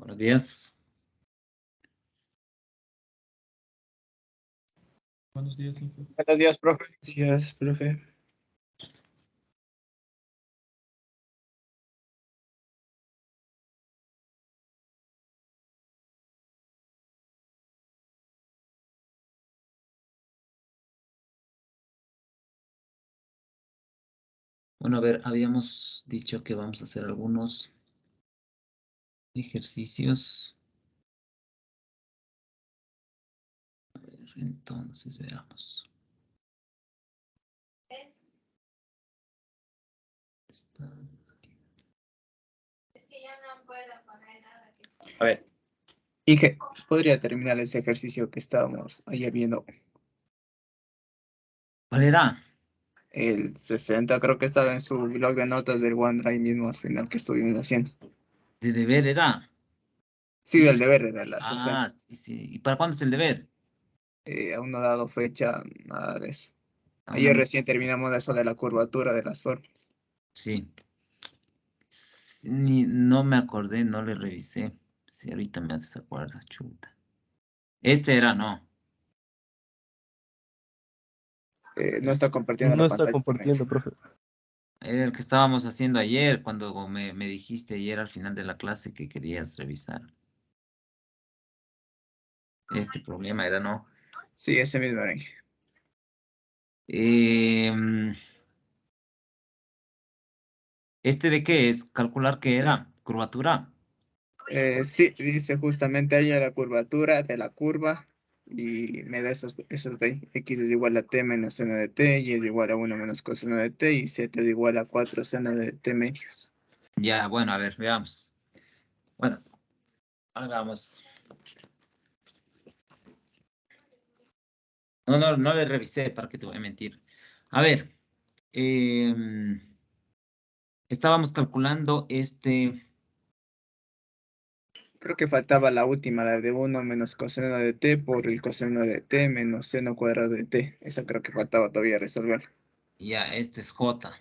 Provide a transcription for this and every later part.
Buenos días. Buenos días, profe. Buenos días, profe. Buenos días, profe. Bueno, a ver, habíamos dicho que vamos a hacer algunos ejercicios. A ver, entonces veamos. Está aquí. Es que ya no puedo poner nada. A ver. Inge, ¿podría terminar ese ejercicio que estábamos ayer viendo? ¿Cuál era? El 60, creo que estaba en su blog de notas del OneDrive mismo al final que estuvimos haciendo. ¿De deber era? Sí, del deber era la 60. Ah, sí. ¿Y para cuándo es el deber? Aún no ha dado fecha, nada de eso. Aún no Ayer hemos- recién terminamos eso de la curvatura de las formas. Sí. Sí, no me acordé, no le revisé. Si ahorita me haces acuerdo, chuta. Este era, no. No está compartiendo No la está pantalla. compartiendo, profe. Era el que estábamos haciendo ayer, cuando me dijiste ayer al final de la clase que querías revisar. Este problema era, ¿no? Sí, ese mismo era, Inge. ¿Este de qué es? ¿Calcular qué era? ¿Curvatura? Sí, dice justamente ahí la curvatura de la curva y me da esos de ahí. X es igual a t menos seno de t, y es igual a 1 menos coseno de t, y z es igual a 4 seno de t medios. Ya, bueno, a ver, veamos. Bueno, hagamos. No le revisé, ¿para qué te voy a mentir? A ver, estábamos calculando este. Creo que faltaba la última, la de 1 menos coseno de t por el coseno de t menos seno cuadrado de t. Esa creo que faltaba todavía resolver. Ya, esto es J.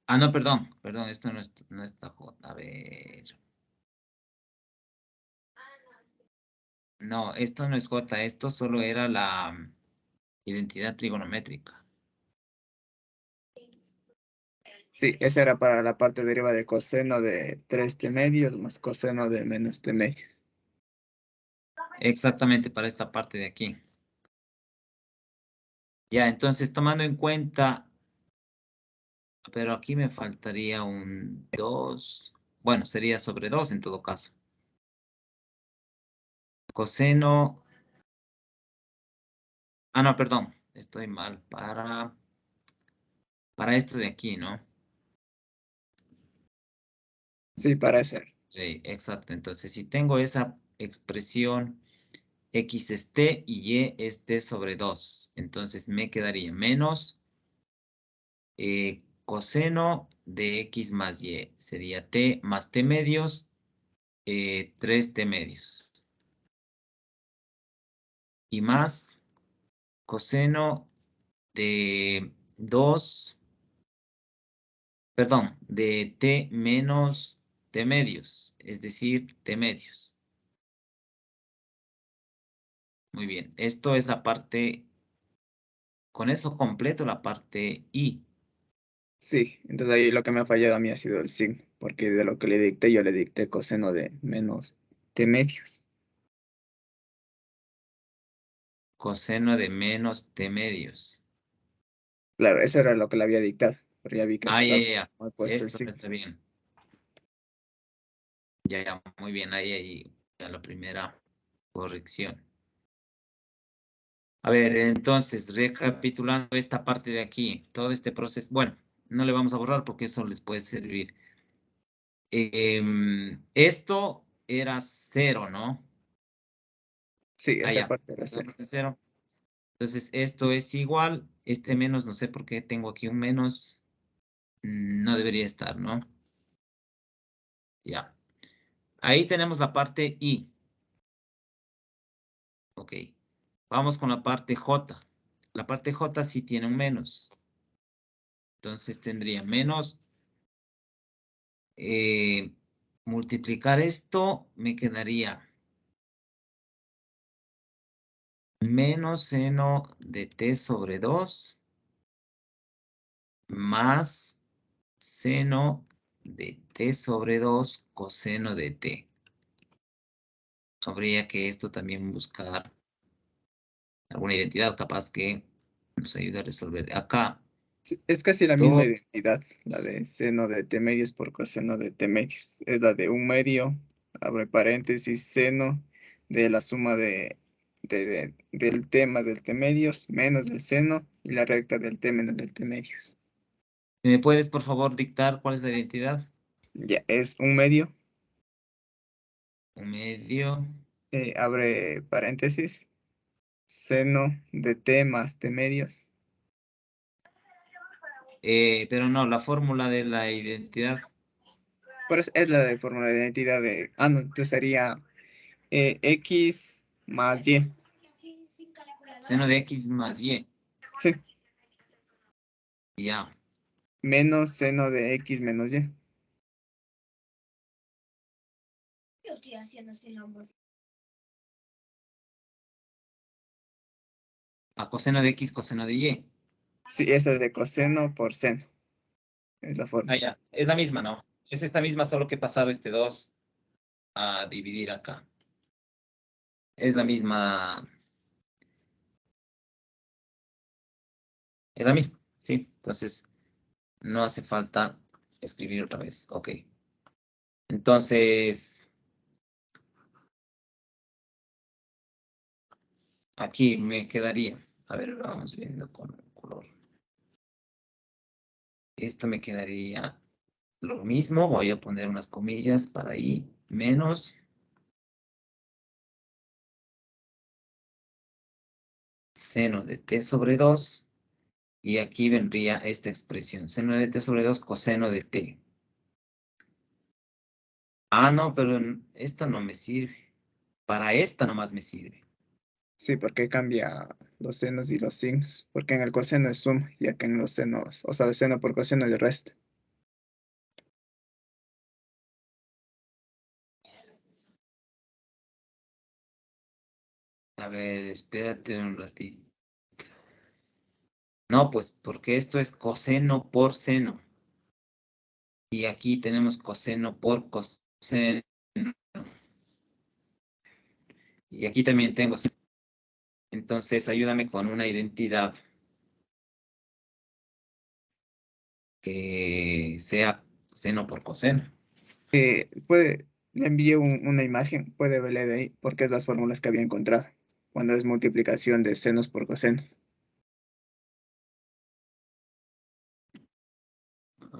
Ah, no, perdón, esto no está J. A ver. No, esto no es J, esto solo era la identidad trigonométrica. Sí, esa era para la parte deriva de coseno de 3t medios más coseno de menos t medios. Exactamente para esta parte de aquí. Ya, entonces tomando en cuenta, pero aquí me faltaría un 2. Bueno, sería sobre 2 en todo caso. Coseno. Ah, no, perdón. Estoy mal para esto de aquí, ¿no? Sí, para ese. Sí, exacto. Entonces, si tengo esa expresión, x es t y y es t sobre 2. Entonces me quedaría menos coseno de x más y. Sería t más t medios, 3t medios. Y más coseno de 2, perdón, de t menos t medios, es decir, t medios. Muy bien, esto es la parte, con eso completo la parte I. Sí, entonces ahí lo que me ha fallado a mí ha sido el signo, porque de lo que le dicté, yo le dicté coseno de menos t medios. Coseno de menos t medios. Claro, eso era lo que le había dictado, pero ya vi que Ah, estaba ya. mal puesto el Esto no signo. está bien. Ya, muy bien, ahí ya la primera corrección. A ver, entonces, recapitulando esta parte de aquí, todo este proceso, bueno, no le vamos a borrar porque eso les puede servir. Esto era 0, ¿no? Sí, Ah, esa ya, parte era cero. estamos en 0. Entonces, esto es igual, este menos, no sé por qué tengo aquí un menos, no debería estar, ¿no? Ya. Ahí tenemos la parte I. Ok. Vamos con la parte J. La parte J sí tiene un menos. Entonces tendría menos. multiplicar esto, me quedaría menos seno de t sobre 2 más seno de t sobre 2 coseno de t. Habría que esto también buscar alguna identidad capaz que nos ayude a resolver. Acá, Sí, es casi la misma 2, identidad, la de seno de t medios por coseno de t medios. Es la de un medio, abre paréntesis, seno de la suma del t más del t medios menos del seno y la recta del t menos del t medios. ¿me puedes por favor dictar cuál es la identidad? Ya, es un medio, Un medio. abre paréntesis, seno de t más t medios. Pero no, la fórmula de la identidad. Pero es la de fórmula de identidad de, no, entonces sería x más y. Seno de x más y. Sí, Ya. menos seno de x menos y. Yo estoy haciendo sin amor. A coseno de x, coseno de y. Sí, esa es de coseno por seno. Es la forma. Ah, ya. Es la misma, ¿no? Es esta misma, solo que he pasado este 2 a dividir acá. Es la misma. Es la misma, ¿sí? Entonces, no hace falta escribir otra vez. Ok. Entonces, aquí me quedaría. A ver, vamos viendo con el color. Esto me quedaría lo mismo. Voy a poner unas comillas para ahí. Menos seno de t sobre 2. Y aquí vendría esta expresión. Seno de t sobre 2 coseno de t. Ah, no, pero esta no me sirve. Para esta nomás me sirve. Sí, porque cambia los senos y los signos. Porque en el coseno es suma, ya que en los senos, o sea, de seno por coseno le resta. A ver, espérate un ratito. No, pues porque esto es coseno por seno. Y aquí tenemos coseno por coseno. Y aquí también tengo. Entonces, ayúdame con una identidad que sea seno por coseno. Le envié una imagen, puede verle de ahí, porque es las fórmulas que había encontrado. Cuando es multiplicación de senos por cosenos.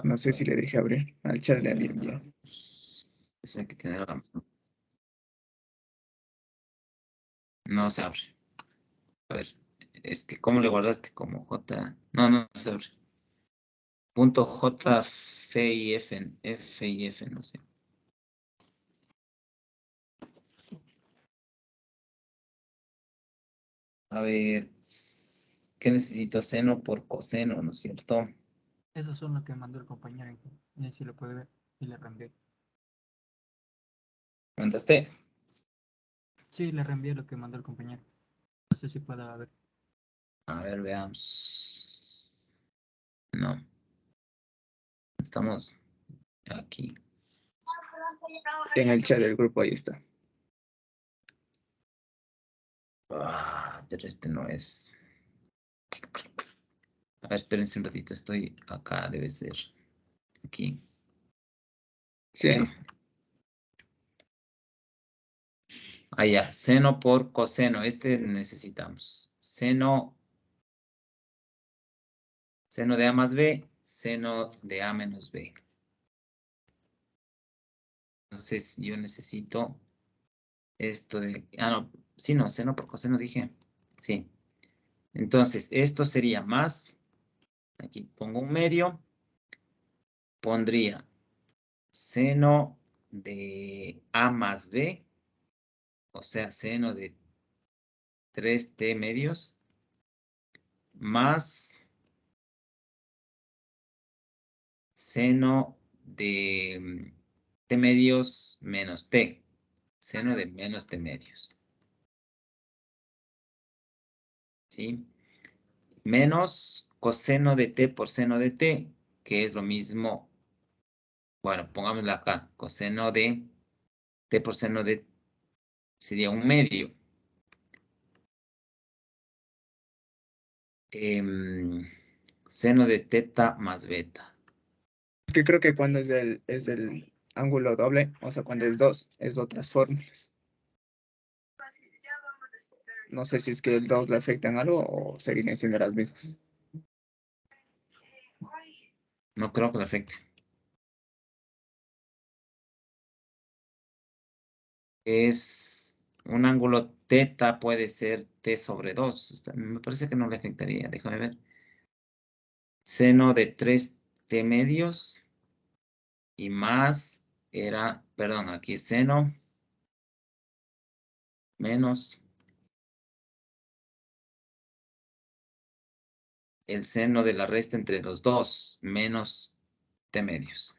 No sé si le dije abrir. Al chat le había enviado. Eso hay que tener. No se abre. A ver, es que ¿cómo le guardaste como J? No, no se abre. Punto J, F y F, no sé. A ver, ¿qué necesito? Seno por coseno, ¿no es cierto? Esos son los que mandó el compañero. Y ahí sí lo puede ver. Y le reenvié. ¿Mandaste? Sí, le reenvié lo que mandó el compañero. No sé si pueda ver. A ver, veamos. No, estamos aquí. En el chat del grupo ahí está. Ah, pero este no es. A ver, espérense un ratito, estoy acá, debe ser. Aquí. Sí, Ahí está. Ah, ya, seno por coseno. Este necesitamos. Seno de A más B, seno de A menos B. Entonces yo necesito esto de... Ah, no, sí, no, seno por coseno dije. Sí. Entonces esto sería más, aquí pongo un medio, pondría seno de A más B, o sea, seno de 3t medios, más seno de t medios menos t. Seno de menos t medios. ¿Sí? Menos coseno de t por seno de t, que es lo mismo. Bueno, pongámoslo acá. Coseno de t por seno de sería 1/2. Seno de teta más beta. Es que creo que cuando es del ángulo doble, o sea, cuando es 2, es otras fórmulas. No sé si es que el 2 le afectan algo o seguirían siendo las mismas. No creo que le afecte. Es un ángulo teta, puede ser t sobre 2. Me parece que no le afectaría. Déjame ver. Seno de 3t medios y más era, perdón, aquí seno menos el seno de la resta entre los dos menos t medios.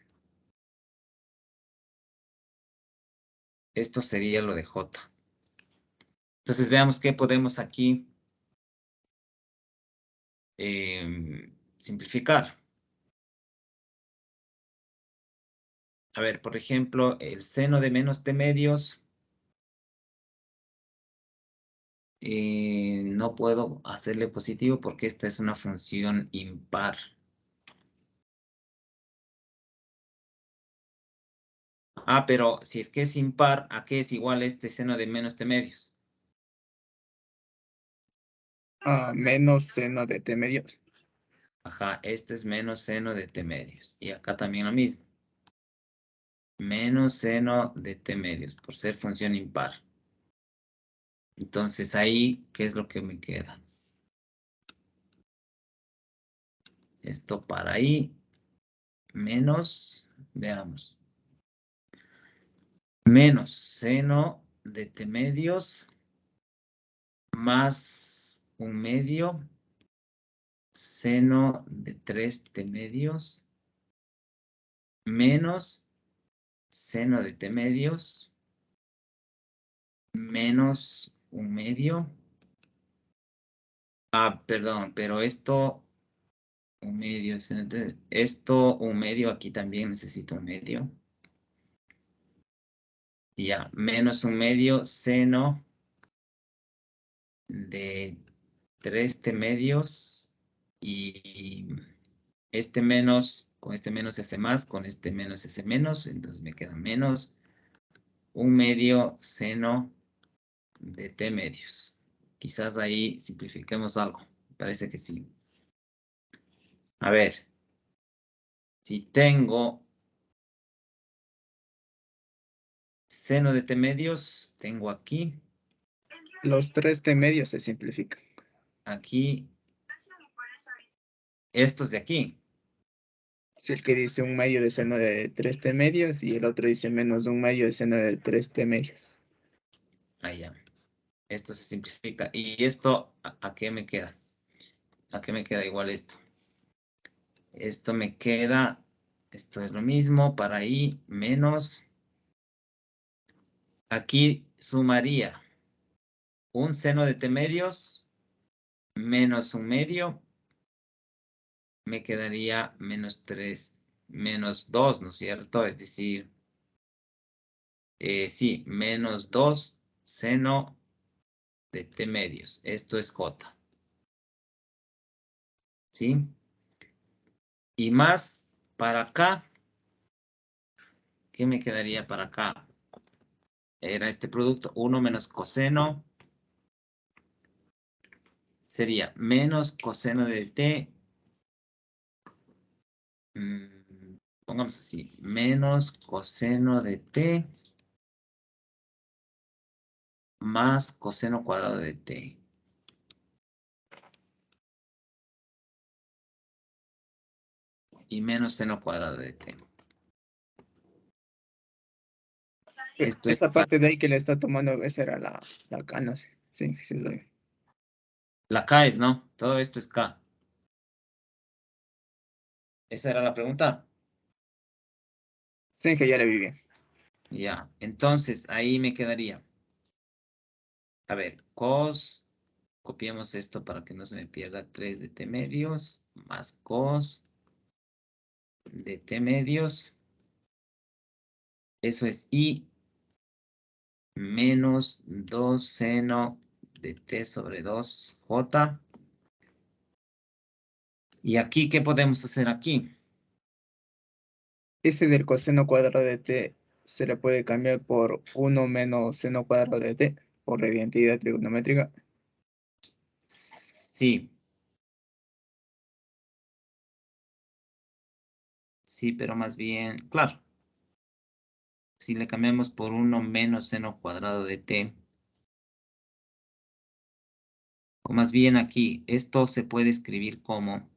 Esto sería lo de j. Entonces veamos qué podemos aquí simplificar. A ver, por ejemplo, el seno de menos t medios. No puedo hacerle positivo porque esta es una función impar. Ah, pero si es que es impar, ¿a qué es igual este seno de menos t medios? Menos seno de t medios. Ajá, este es menos seno de t medios. Y acá también lo mismo. Menos seno de t medios, por ser función impar. Entonces ahí, ¿qué es lo que me queda? Esto para ahí, menos, veamos. Menos seno de t medios más 1/2 seno de 3t medios menos seno de t medios menos 1/2. Perdón, pero esto 1/2 seno de esto 1/2 aquí también necesito 1/2. Y ya, menos 1/2 seno de 3t medios y este menos, con este menos ese más, con este menos ese menos, entonces me queda menos 1/2 seno de t medios. Quizás ahí simplifiquemos algo. Parece que sí. A ver, si tengo seno de t medios, tengo aquí, Los 3t medios se simplifican. aquí, estos de aquí. Si el que dice 1/2 de seno de 3t medios y el otro dice menos de 1/2 de seno de 3t medios. Ahí ya. Esto se simplifica. ¿Y esto a qué me queda? ¿A qué me queda igual esto? Esto me queda, esto es lo mismo, para ahí, menos. Aquí sumaría un seno de t medios menos 1/2, me quedaría menos 3, menos 2, ¿no es cierto? Es decir, sí, menos 2 seno de t medios. Esto es j. ¿Sí? Y más para acá, ¿qué me quedaría para acá? Era este producto, 1 menos coseno. Sería menos coseno de t. Pongamos así, menos coseno de t más coseno cuadrado de t. Y menos seno cuadrado de t. Esto es Esa parte de ahí que le está tomando, esa era la K, no sé. Sí, sí, sí. la k es, ¿no? Todo esto es k. Esa era la pregunta. Sí, que ya le vi bien. Ya, entonces ahí me quedaría. A ver, cos, copiamos esto para que no se me pierda 3 de t medios, más cos de t medios. Eso es i menos 2 seno de t sobre 2j. ¿Y aquí qué podemos hacer aquí? Ese del coseno cuadrado de t se le puede cambiar por 1 menos seno cuadrado de t por la identidad trigonométrica. Sí. Sí, pero más bien, claro. Si le cambiamos por 1 menos seno cuadrado de t, o más bien aquí, esto se puede escribir como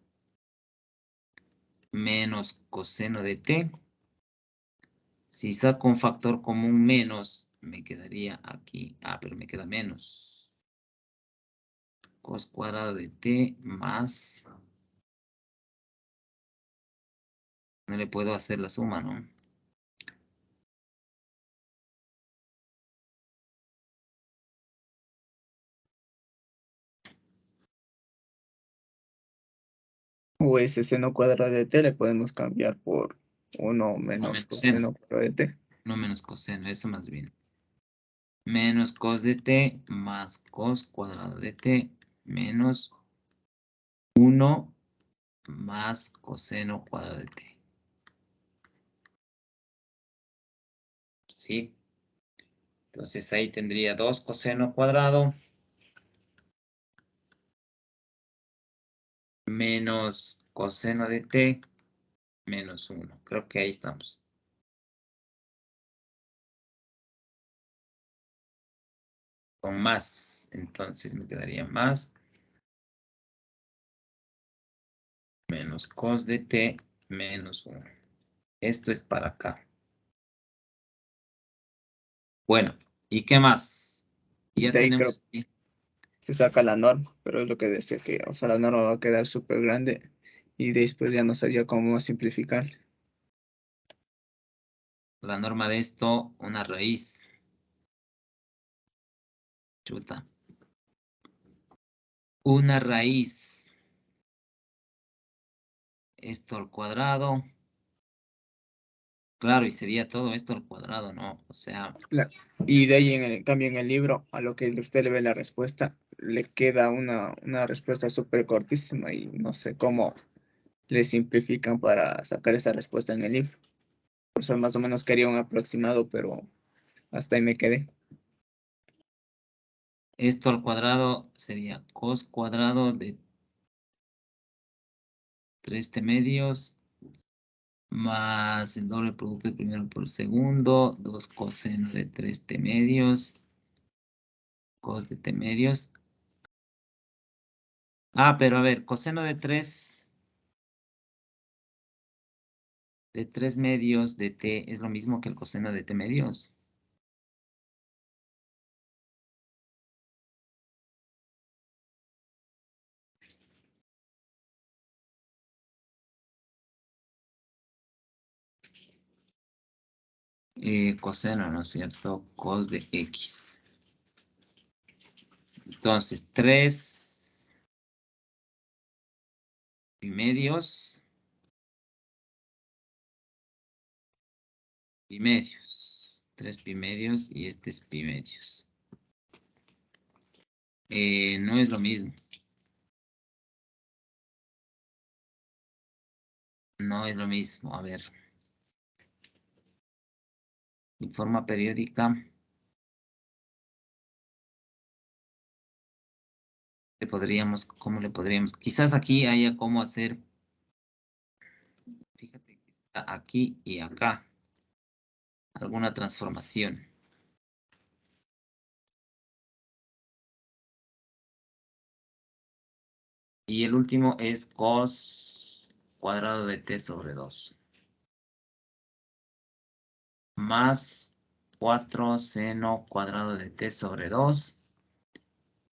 menos coseno de t. Si saco un factor común menos, me quedaría aquí. Ah, pero me queda menos. Cos cuadrado de t más... No le puedo hacer la suma, ¿no? O ese seno cuadrado de t le podemos cambiar por 1 No menos menos seno. coseno cuadrado de t. No menos coseno, eso más bien. Menos cos de t más cos cuadrado de t menos 1 más coseno cuadrado de t. ¿Sí? Entonces ahí tendría 2 coseno cuadrado menos coseno de t menos 1. Creo que ahí estamos. Con más. Entonces me quedaría más menos cos de t menos 1. Esto es para acá. Bueno, ¿y qué más? Ya De ahí creo tenemos... que se saca la norma, pero es lo que decía que, o sea, la norma va a quedar súper grande y después ya no sabía cómo simplificar. la norma de esto, una raíz. Chuta. Una raíz. Esto al cuadrado. Claro, y sería todo esto al cuadrado, ¿no? O sea, Y de ahí, en el cambio, en el libro, a lo que usted le ve la respuesta, le queda una respuesta súper cortísima y no sé cómo le simplifican para sacar esa respuesta en el libro. Por eso más o menos quería un aproximado, pero hasta ahí me quedé. esto al cuadrado sería cos cuadrado de 3t medios más el doble producto del primero por el segundo, 2 coseno de 3t medios, cos de t medios. Ah, pero a ver, coseno de 3 medios de t es lo mismo que el coseno de t medios. Coseno, ¿no es cierto? Cos de x. Entonces, 3 pi medios. Pi medios. 3 pi medios y este es pi medios. No es lo mismo. No es lo mismo. A ver. En forma periódica. ¿Cómo le podríamos? Quizás aquí haya cómo hacer. Fíjate que está aquí y acá. Alguna transformación. Y el último es cos cuadrado de t sobre 2. Más 4 seno cuadrado de t sobre 2.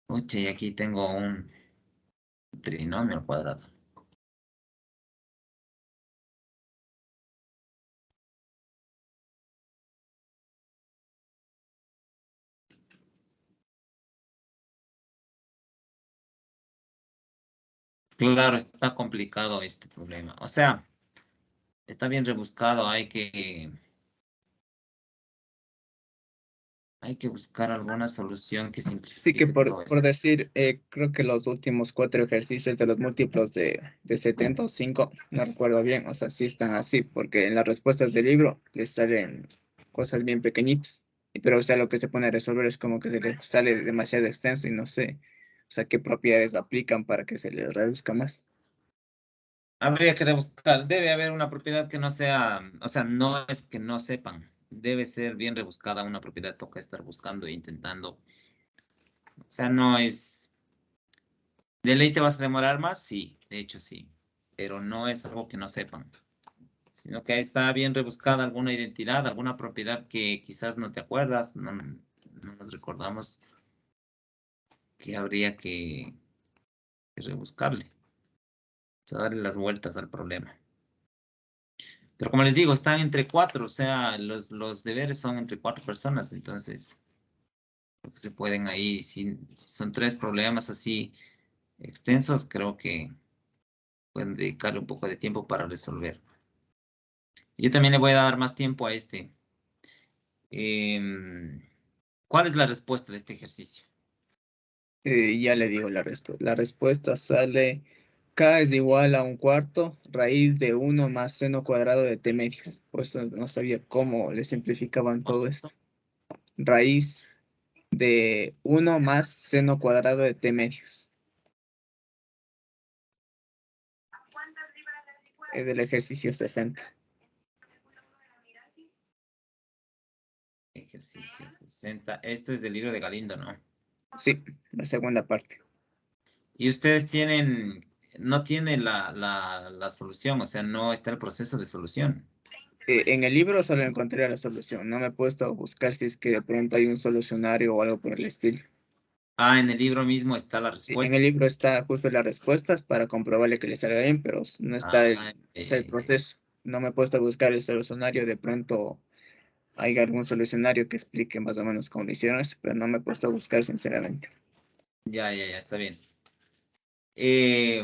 Uche, y aquí tengo un trinomio al cuadrado. Claro, está complicado este problema. O sea, está bien rebuscado. Hay que buscar alguna solución que Sí que simplifique todo por esto. decir, creo que los últimos 4 ejercicios de los múltiplos de 70 o 5, no recuerdo bien, o sea, sí están así, porque en las respuestas del libro les salen cosas bien pequeñitas, pero o sea, lo que se pone a resolver es como que se les sale demasiado extenso y no sé, o sea, qué propiedades aplican para que se les reduzca más. Habría que rebuscar. Debe haber una propiedad que no sea, o sea, no es que no sepan. Debe ser bien rebuscada una propiedad. Toca estar buscando e intentando. O sea, no es. ¿De ley te vas a demorar más? Sí, de hecho sí. Pero no es algo que no sepan. Sino que ahí está bien rebuscada alguna identidad, alguna propiedad que quizás no te acuerdas, no nos recordamos que habría que rebuscarle. O sea, darle las vueltas al problema. Pero como les digo, están entre cuatro, o sea, los deberes son entre 4 personas, entonces creo que se pueden ahí, si son 3 problemas así extensos, creo que pueden dedicarle un poco de tiempo para resolver. Yo también le voy a dar más tiempo a este. Em, ¿Cuál es la respuesta de este ejercicio? Ya le digo la respuesta. La respuesta sale k es igual a 1/4 raíz de 1 más seno cuadrado de t medios. Pues no sabía cómo le simplificaban todo esto. Raíz de 1 más seno cuadrado de t medios. Es el ejercicio 60. Ejercicio 60. Esto es del libro de Galindo, ¿no? Sí, la segunda parte. Y ustedes no tienen la solución, o sea, no está el proceso de solución. En el libro solo encontré la solución. No me he puesto a buscar si es que de pronto hay un solucionario o algo por el estilo. Ah, en el libro mismo está la Sí, en respuesta. el libro está justo las respuestas para comprobarle que le salga bien, pero no está Ah, o sea, el proceso. No me he puesto a buscar el solucionario. De pronto hay algún solucionario que explique más o menos cómo lo hicieron eso, pero no me he puesto a buscar sinceramente. ya, está bien. Eh,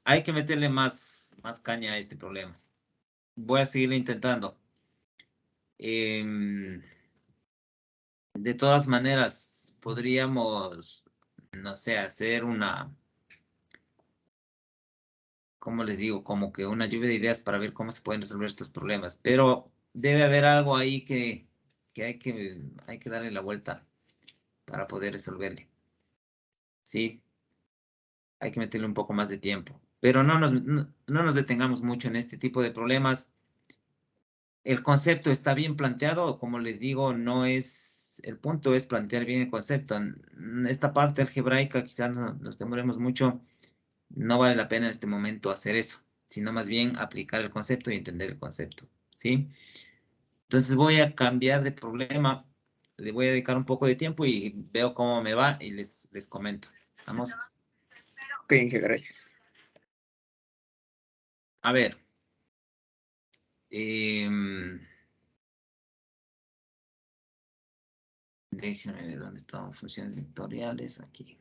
Hay que meterle más caña a este problema. Voy a seguir intentando. Em, de todas maneras, podríamos, no sé, hacer ¿cómo les digo? Como que una lluvia de ideas para ver cómo se pueden resolver estos problemas. Pero debe haber algo ahí que hay que darle la vuelta para poder resolverle. Sí, hay que meterle un poco más de tiempo. Pero no nos detengamos mucho en este tipo de problemas. El concepto está bien planteado, como les digo, el punto es plantear bien el concepto. Esta parte algebraica quizás nos demoremos mucho, no vale la pena en este momento hacer eso, sino más bien aplicar el concepto y entender el concepto, ¿sí? Entonces voy a cambiar de problema, le voy a dedicar un poco de tiempo y veo cómo me va y les comento. Vamos, Ok, Inge, gracias. a ver. em, Déjenme ver dónde estaban funciones vectoriales aquí.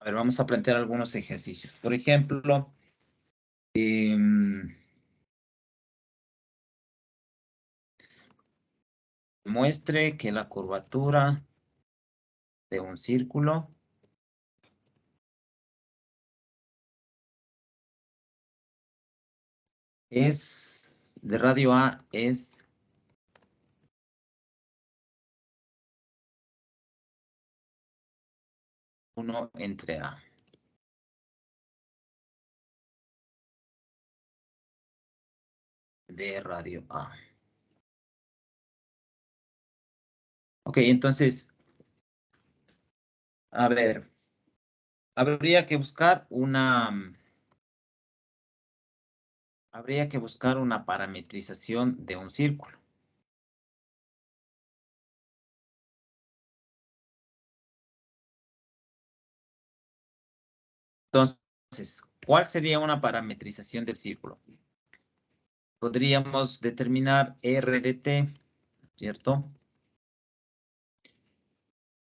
A ver, vamos a plantear algunos ejercicios. Por ejemplo, muestre que la curvatura de un círculo es de radio A es 1 entre A. De radio A. Ok, entonces, a ver, habría que buscar una parametrización de un círculo. Entonces, Entonces, ¿cuál sería una parametrización del círculo? Podríamos determinar R de t, ¿cierto?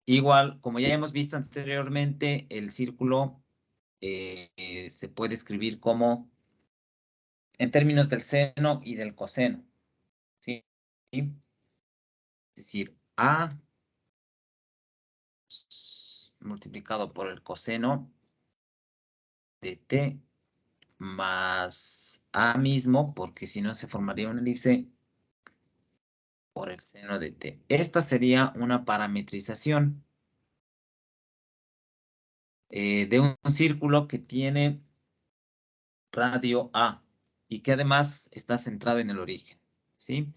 Igual, como ya hemos visto anteriormente, el círculo se puede escribir como en términos del seno y del coseno, ¿sí? Es decir, A multiplicado por el coseno de t más A mismo, porque si no se formaría una elipse por el seno de t. Esta sería una parametrización de un círculo que tiene radio A y que además está centrado en el origen, ¿sí?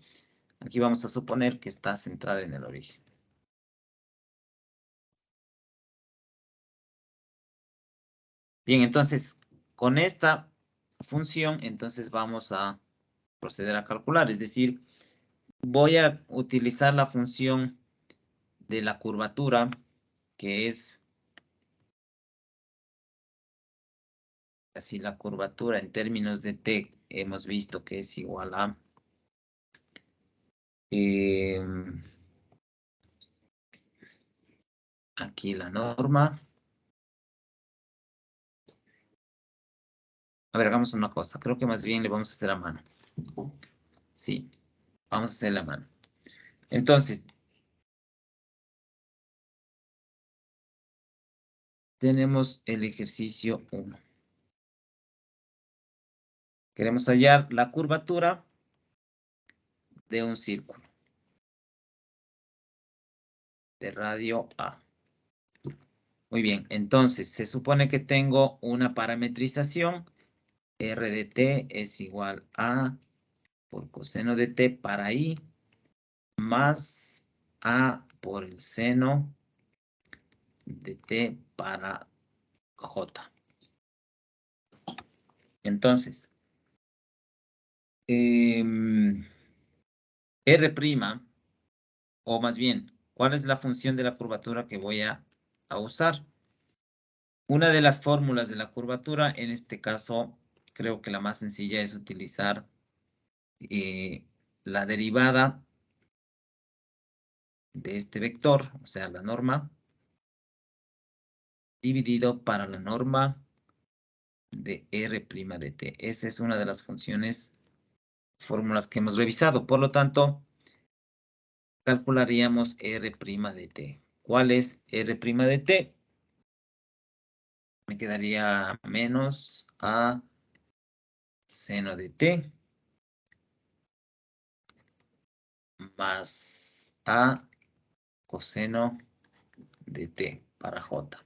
Aquí vamos a suponer que está centrado en el origen. Bien, entonces, con esta función, entonces vamos a proceder a calcular, es decir, voy a utilizar la función de la curvatura, que es así la curvatura en términos de t, hemos visto que es igual a aquí la norma. A ver, hagamos una cosa. Creo que más bien le vamos a hacer a mano. Sí, vamos a hacer la mano. Entonces, tenemos el ejercicio 1. Queremos hallar la curvatura de un círculo de radio A. Muy bien, entonces se supone que tengo una parametrización. R de t es igual a por coseno de t para i más a por el seno de t para j. Entonces, R', o más bien, ¿cuál es la función de la curvatura que voy a usar? Una de las fórmulas de la curvatura, en este caso, creo que la más sencilla es utilizar la derivada de este vector, o sea, la norma, dividido para la norma de R' de t. Esa es una de las fórmulas que hemos revisado. Por lo tanto, calcularíamos R' de t. ¿Cuál es R' de t? Me quedaría menos a seno de t más a coseno de t para j.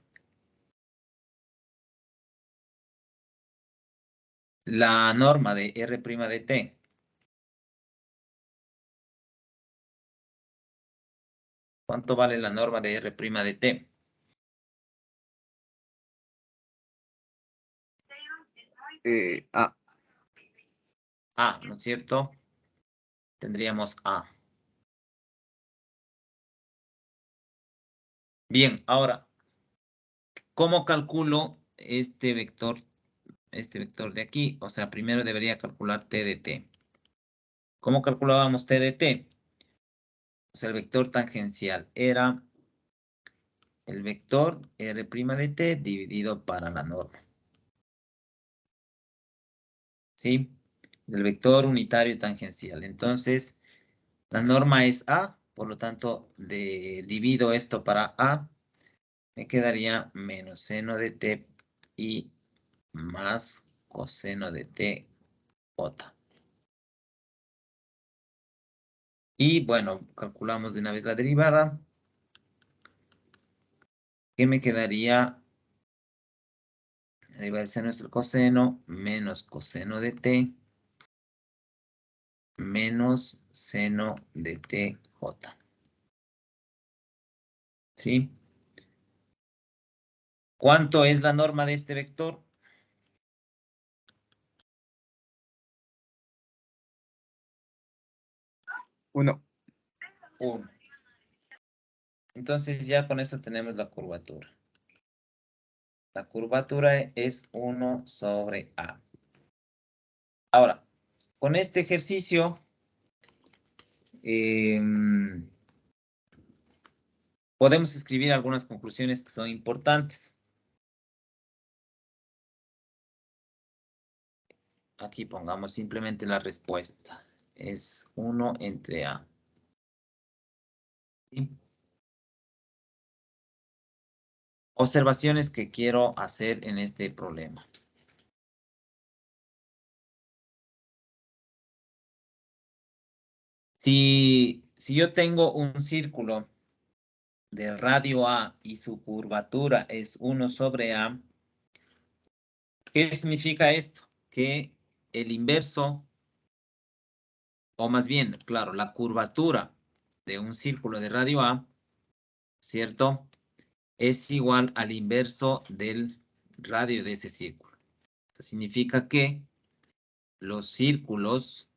La norma de R' de t. ¿Cuánto vale la norma de R' de t? A. A, ¿no es cierto? Tendríamos A. Bien, ahora, ¿cómo calculo este vector de aquí? O sea, primero debería calcular t de t. ¿Cómo calculábamos t de t? O sea, el vector tangencial era el vector R' de t dividido para la norma. ¿Sí? Del vector unitario tangencial. Entonces, la norma es A, por lo tanto, divido esto para A, me quedaría menos seno de t y más coseno de t j. Y bueno, calculamos de una vez la derivada. ¿Qué me quedaría? La derivada del seno es el coseno, menos coseno de t, menos seno de t j. ¿Sí? ¿Cuánto es la norma de este vector? 1. 1. Entonces ya con eso tenemos la curvatura. La curvatura es 1 sobre A. Ahora, con este ejercicio, podemos escribir algunas conclusiones que son importantes. Aquí pongamos simplemente la respuesta. Es 1 entre A. ¿Sí? Observaciones que quiero hacer en este problema. Si yo tengo un círculo de radio A y su curvatura es 1 sobre A, ¿qué significa esto? Que el inverso, o más bien, claro, la curvatura de un círculo de radio A, ¿cierto? Es igual al inverso del radio de ese círculo. Eso significa que los círculos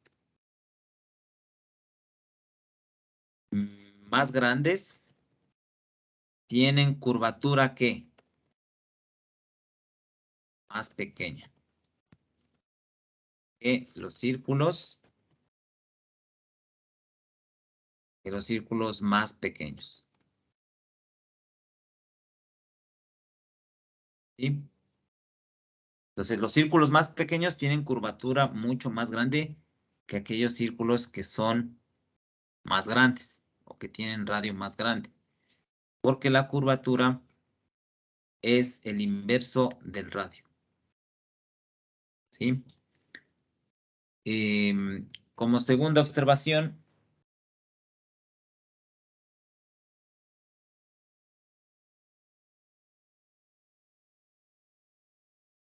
más grandes tienen curvatura que más pequeña que los círculos más pequeños. ¿Sí? Entonces, los círculos más pequeños tienen curvatura mucho más grande que aquellos círculos que son más grandes o que tienen radio más grande. Porque la curvatura es el inverso del radio. ¿Sí? Como segunda observación,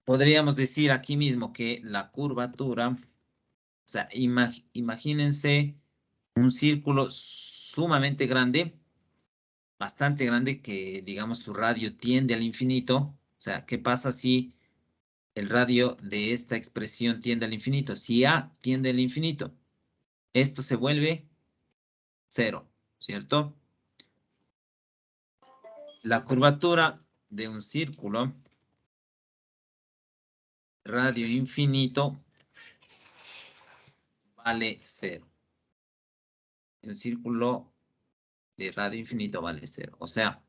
podríamos decir aquí mismo que la curvatura, o sea, imagínense un círculo sumamente grande, bastante grande, que digamos su radio tiende al infinito. O sea, ¿qué pasa si el radio de esta expresión tiende al infinito? Si A tiende al infinito, esto se vuelve 0, ¿cierto? La curvatura de un círculo radio infinito vale 0. Un círculo de radio infinito vale 0. O sea,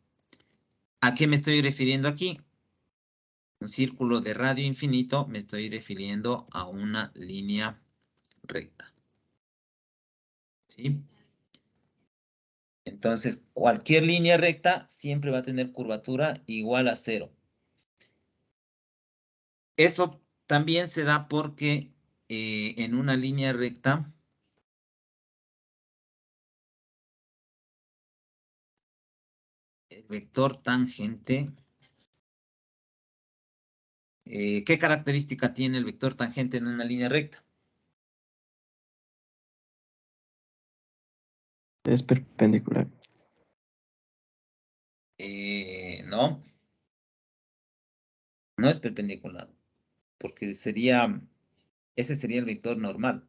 ¿a qué me estoy refiriendo aquí? Un círculo de radio infinito, me estoy refiriendo a una línea recta. ¿Sí? Entonces, cualquier línea recta siempre va a tener curvatura igual a 0. Eso también se da porque en una línea recta el vector tangente, ¿qué característica tiene el vector tangente en una línea recta? Es perpendicular. No, no es perpendicular, porque ese sería el vector normal.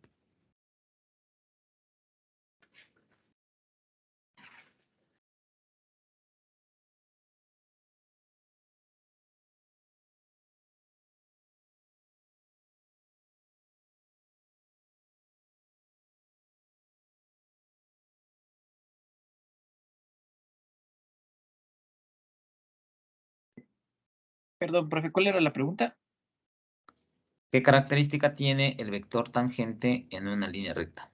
Perdón, profe, ¿cuál era la pregunta? ¿Qué característica tiene el vector tangente en una línea recta?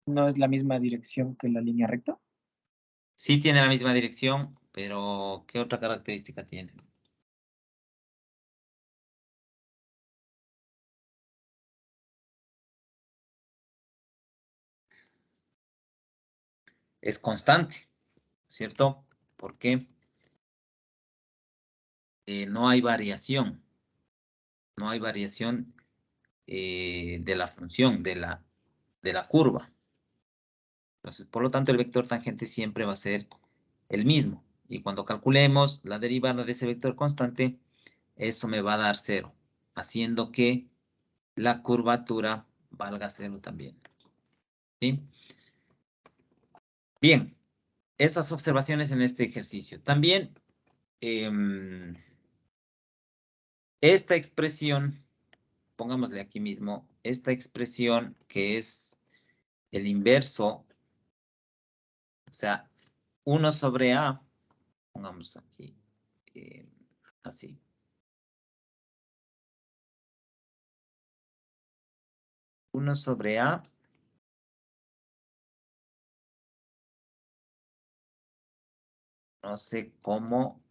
¿No es la misma dirección que la línea recta? Sí tiene la misma dirección, pero ¿qué otra característica tiene? Es constante, ¿cierto? Porque no hay variación. No hay variación de la función, de la curva. Entonces, por lo tanto, el vector tangente siempre va a ser el mismo. Y cuando calculemos la derivada de ese vector constante, eso me va a dar 0, haciendo que la curvatura valga 0 también. ¿Sí? Bien, esas observaciones en este ejercicio. También esta expresión, pongámosle aquí mismo, esta expresión que es el inverso, o sea, 1 sobre A, pongamos aquí, así. Uno sobre A no sé cómo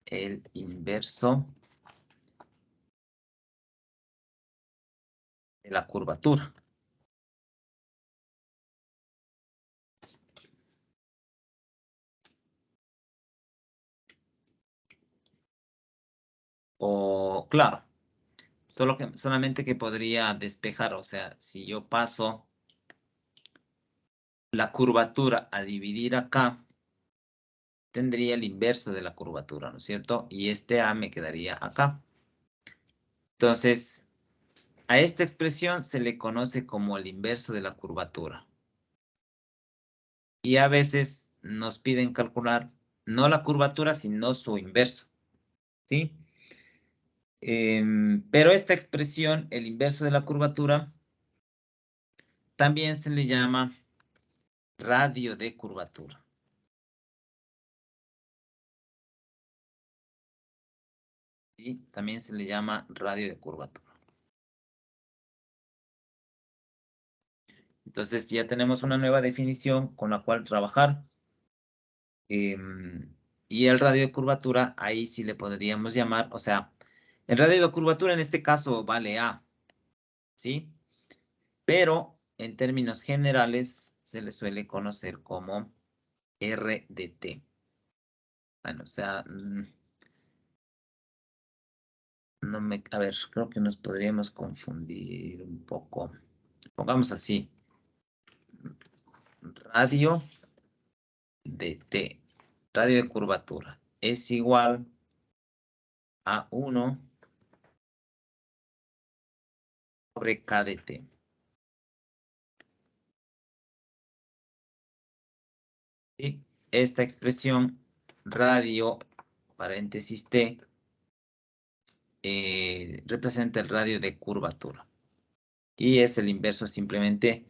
el inverso de la curvatura. O, claro, solamente que podría despejar, o sea, si yo paso la curvatura a dividir acá, tendría el inverso de la curvatura, ¿no es cierto? Y este A me quedaría acá. Entonces, a esta expresión se le conoce como el inverso de la curvatura. Y a veces nos piden calcular no la curvatura, sino su inverso, ¿sí? Pero esta expresión, el inverso de la curvatura, también se le llama radio de curvatura. ¿Sí? También se le llama radio de curvatura. Entonces ya tenemos una nueva definición con la cual trabajar. Y el radio de curvatura, ahí sí le podríamos llamar, o sea, el radio de curvatura en este caso vale A, ¿sí? Pero en términos generales se le suele conocer como R de T. Bueno, o sea, a ver, creo que nos podríamos confundir un poco. Pongamos así. Radio de T, radio de curvatura, es igual a 1 sobre K de T. Y esta expresión, radio, paréntesis T, representa el radio de curvatura. Y es el inverso simplemente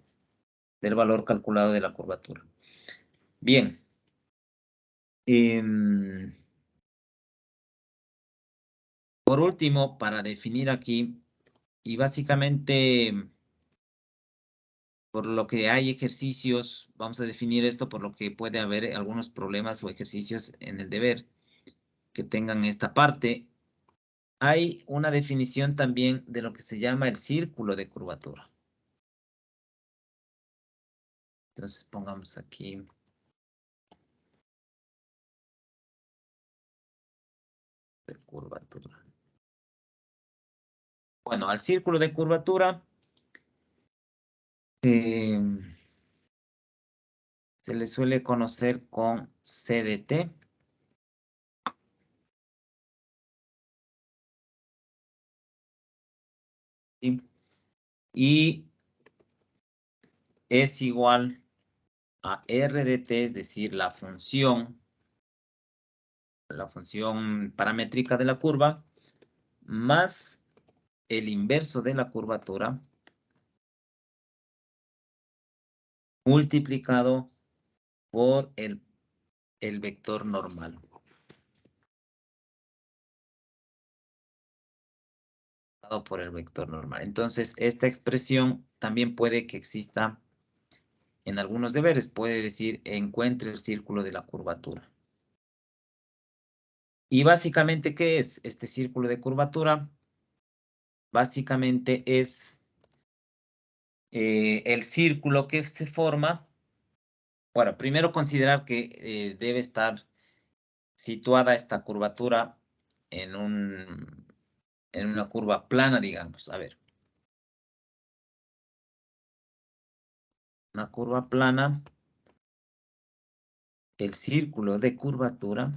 del valor calculado de la curvatura. Bien. Por último, para definir aquí, y básicamente por lo que hay ejercicios, vamos a definir esto por lo que puede haber algunos problemas o ejercicios en el deber que tengan esta parte. Hay una definición también de lo que se llama el círculo de curvatura. Entonces pongamos aquí. De curvatura. Bueno, al círculo de curvatura se le suele conocer con C de T. ¿Sí? Y es igual a R de T, es decir, la función paramétrica de la curva, más el inverso de la curvatura, multiplicado por el vector normal. Por el vector normal. Entonces, esta expresión también puede que exista en algunos deberes. Puede decir, encuentre el círculo de la curvatura. Y básicamente, ¿qué es este círculo de curvatura? Básicamente es el círculo que se forma. Bueno, primero considerar que debe estar situada esta curvatura en una curva plana, digamos. A ver. Una curva plana. El círculo de curvatura.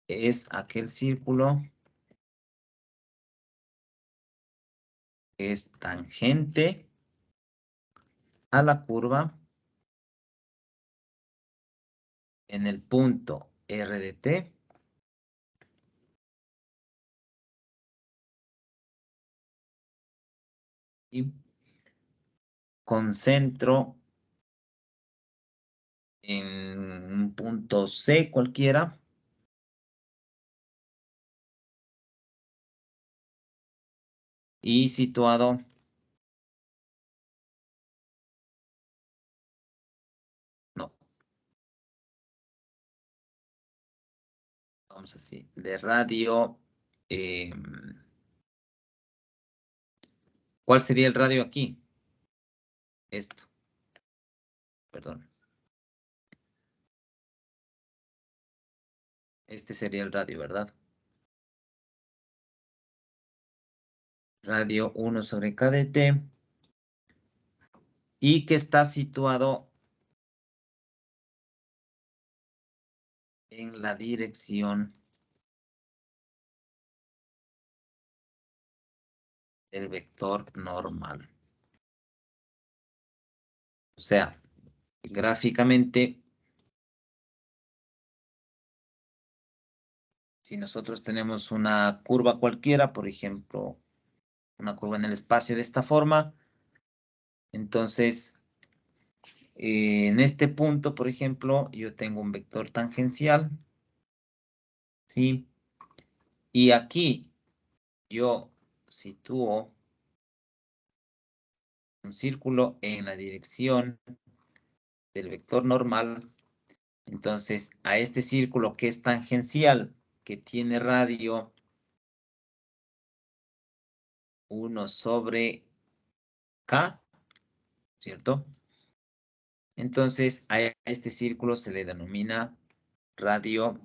Es aquel círculo que es tangente a la curva en el punto R de T y con centro en un punto C cualquiera y situado vamos así, de radio. ¿Cuál sería el radio aquí? Esto. Perdón. Este sería el radio, ¿verdad? Radio 1 sobre KDT. Y que está situado en la dirección del vector normal. O sea, gráficamente, si nosotros tenemos una curva cualquiera, por ejemplo, una curva en el espacio de esta forma, entonces, en este punto, por ejemplo, yo tengo un vector tangencial, ¿sí? Y aquí yo sitúo un círculo en la dirección del vector normal. Entonces, a este círculo que es tangencial, que tiene radio 1 sobre K, ¿cierto? Entonces, a este círculo se le denomina radio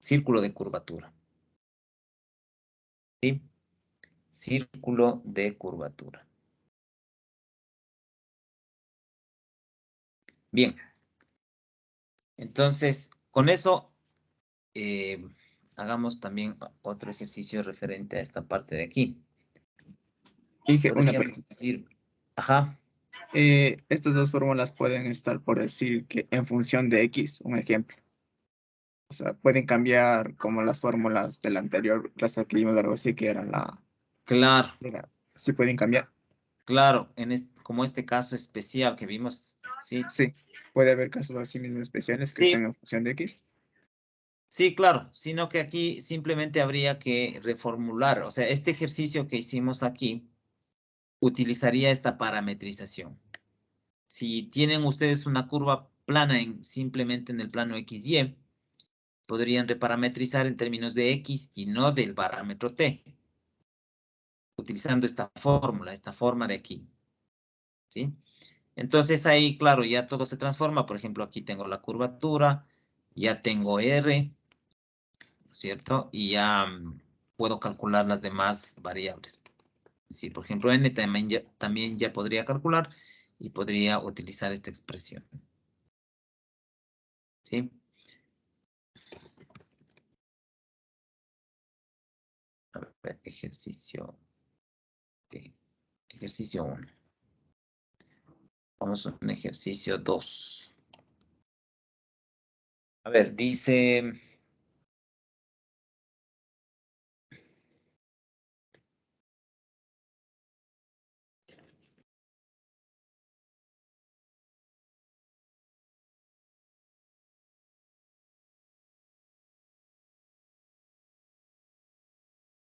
círculo de curvatura. ¿Sí? Círculo de curvatura. Bien. Entonces, con eso, hagamos también otro ejercicio referente a esta parte de aquí. Dije una Podríamos pregunta. decir, ajá, Estas dos fórmulas pueden estar, por decir, que en función de X, un ejemplo. O sea, pueden cambiar como las fórmulas de la anterior clase que vimos, algo así, que eran claro, sí pueden cambiar. claro, como este caso especial que vimos, sí, Sí, puede haber casos así mismos especiales que estén sí, en función de X. sí, claro, sino que aquí simplemente habría que reformular, o sea, este ejercicio que hicimos aquí utilizaría esta parametrización. Si tienen ustedes una curva plana simplemente en el plano XY, podrían reparametrizar en términos de X y no del parámetro T, utilizando esta fórmula, esta forma de aquí, ¿sí? Entonces ahí, claro, ya todo se transforma. Por ejemplo, aquí tengo la curvatura, ya tengo R, ¿cierto? Y ya puedo calcular las demás variables. Sí, por ejemplo, N también ya podría calcular y podría utilizar esta expresión. ¿Sí? A ver, ejercicio 1. Vamos a un ejercicio 2. A ver, dice...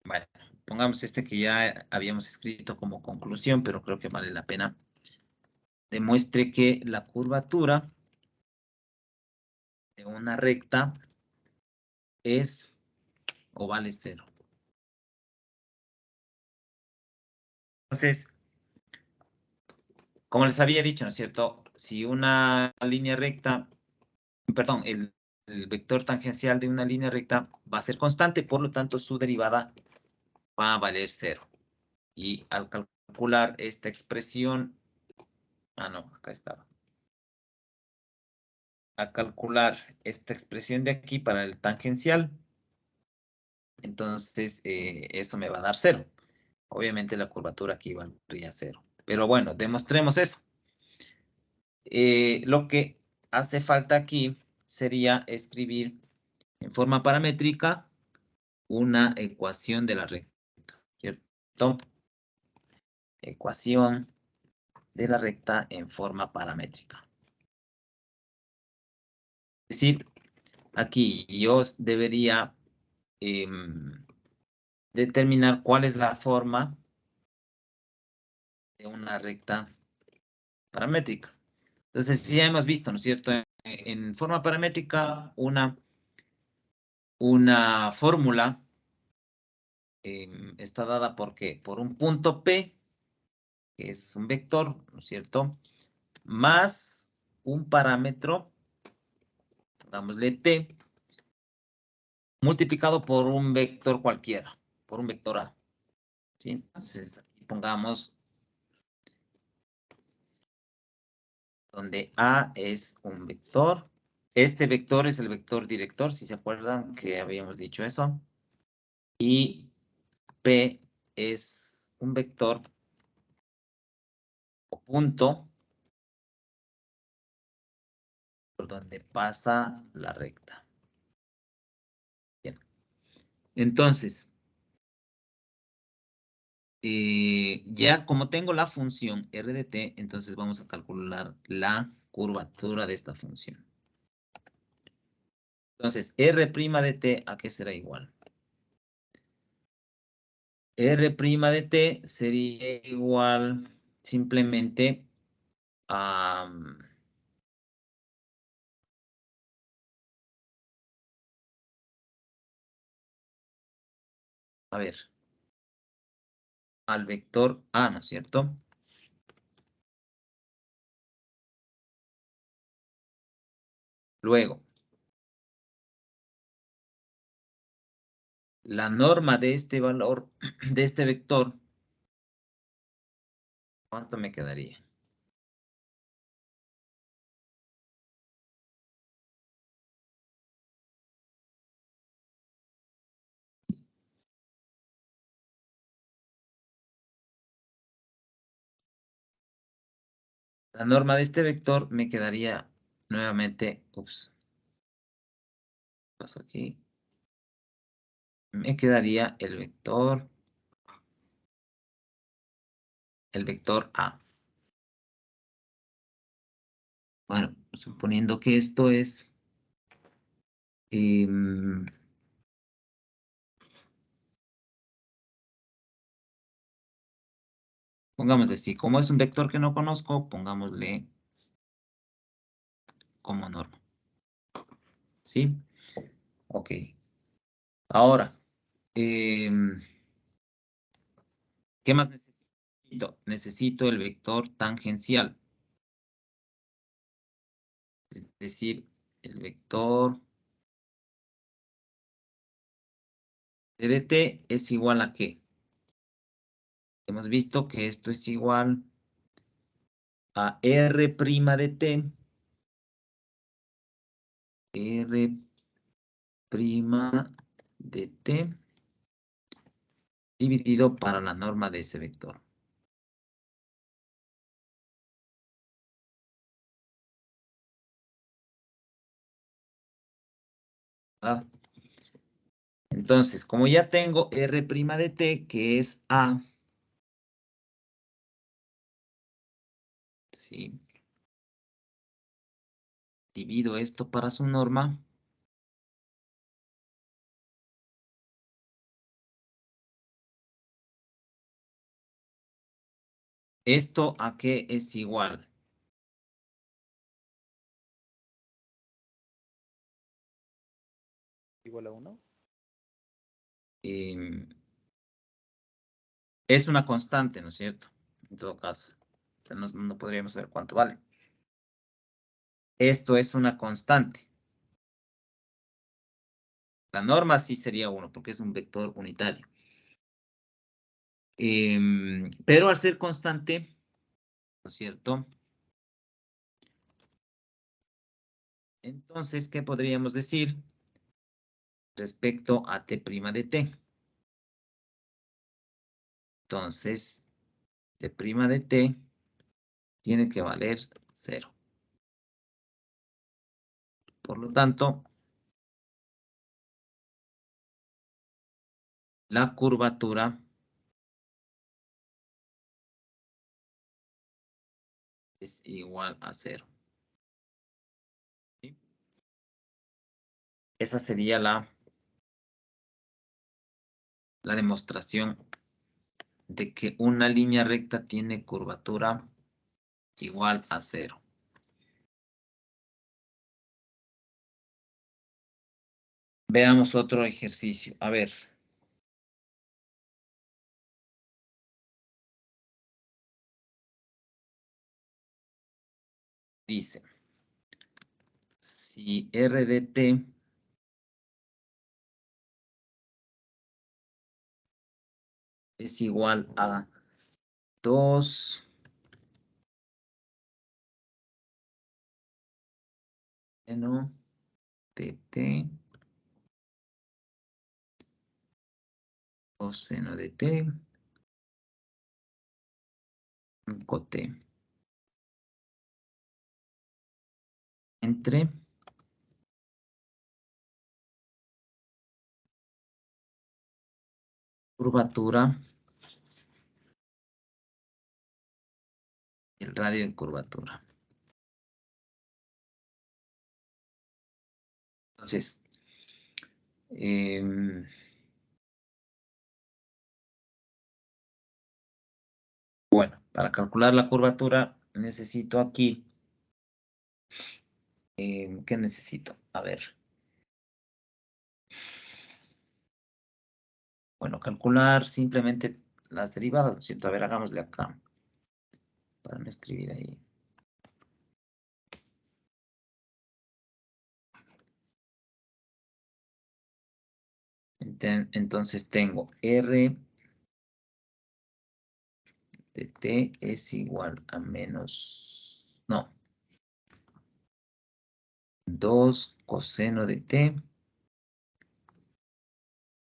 Bueno, pongamos este que ya habíamos escrito como conclusión, pero creo que vale la pena. Demuestre que la curvatura de una recta es o vale 0. Entonces, como les había dicho, ¿no es cierto? Si una línea recta, perdón, el vector tangencial de una línea recta va a ser constante, por lo tanto, su derivada va a valer 0. Y al calcular esta expresión, no, acá estaba. A calcular esta expresión de aquí para el tangencial, entonces eso me va a dar 0. Obviamente la curvatura aquí valdría 0. Pero bueno, demostremos eso. Lo que hace falta aquí sería escribir en forma paramétrica una ecuación de la recta, ¿cierto? Ecuación de la recta en forma paramétrica. Es decir, aquí yo debería determinar cuál es la forma de una recta paramétrica. Entonces, sí, ya hemos visto, ¿no es cierto? En forma paramétrica, una fórmula está dada por ¿qué? Por un punto P, que es un vector, ¿no es cierto? Más un parámetro, pongámosle T, multiplicado por un vector cualquiera, por un vector A. ¿Sí? Entonces, aquí pongamos donde A es un vector. Este vector es el vector director, si se acuerdan que habíamos dicho eso. Y P es un vector o punto por donde pasa la recta. Bien. Entonces, ya como tengo la función r de t, entonces vamos a calcular la curvatura de esta función. Entonces, r' de t, ¿a qué será igual? R' de t sería igual simplemente a... a ver, al vector A, ¿no es cierto? Luego, la norma de este valor, de este vector, ¿cuánto me quedaría? La norma de este vector me quedaría nuevamente, ups, paso aquí, me quedaría el vector A. Bueno, suponiendo que esto es pongámosle así, como es un vector que no conozco, pongámosle como norma. ¿Sí? Ok. Ahora, ¿qué más necesito? Necesito el vector tangencial. Es decir, el vector de dt es igual a ¿qué? Hemos visto que esto es igual a r' de t, r' de t, dividido para la norma de ese vector. ¿Verdad? Entonces, como ya tengo r' de t, que es a, ¿sí? Divido esto para su norma. ¿Esto a qué es igual? Igual a 1. Es una constante, ¿no es cierto? En todo caso. O sea, no podríamos saber cuánto vale. Esto es una constante. La norma sí sería 1, porque es un vector unitario. Pero al ser constante, ¿no es cierto? Entonces, ¿qué podríamos decir? respecto a t' de t. Entonces, t' de t tiene que valer 0. Por lo tanto, la curvatura es igual a 0. ¿Sí? Esa sería la demostración de que una línea recta tiene curvatura igual a 0. Veamos otro ejercicio. A ver. Dice, si R de t es igual a 2 seno de t coseno de t cot entre curvatura, el radio de curvatura. Entonces, bueno, para calcular la curvatura necesito aquí, ¿qué necesito? A ver. Bueno, calcular simplemente las derivadas, ¿no es cierto? A ver, hagámosle acá, para no escribir ahí. Entonces tengo R de t es igual a menos, no, 2 coseno de t,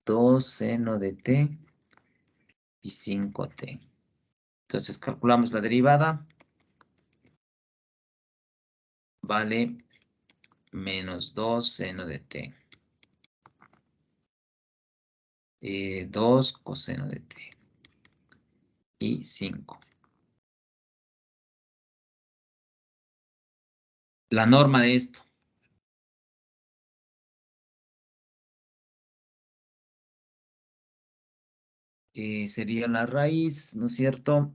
2 seno de t y 5t. Entonces calculamos la derivada. Vale menos 2 seno de t. 2 coseno de t. Y 5. La norma de esto. Sería la raíz, ¿no es cierto?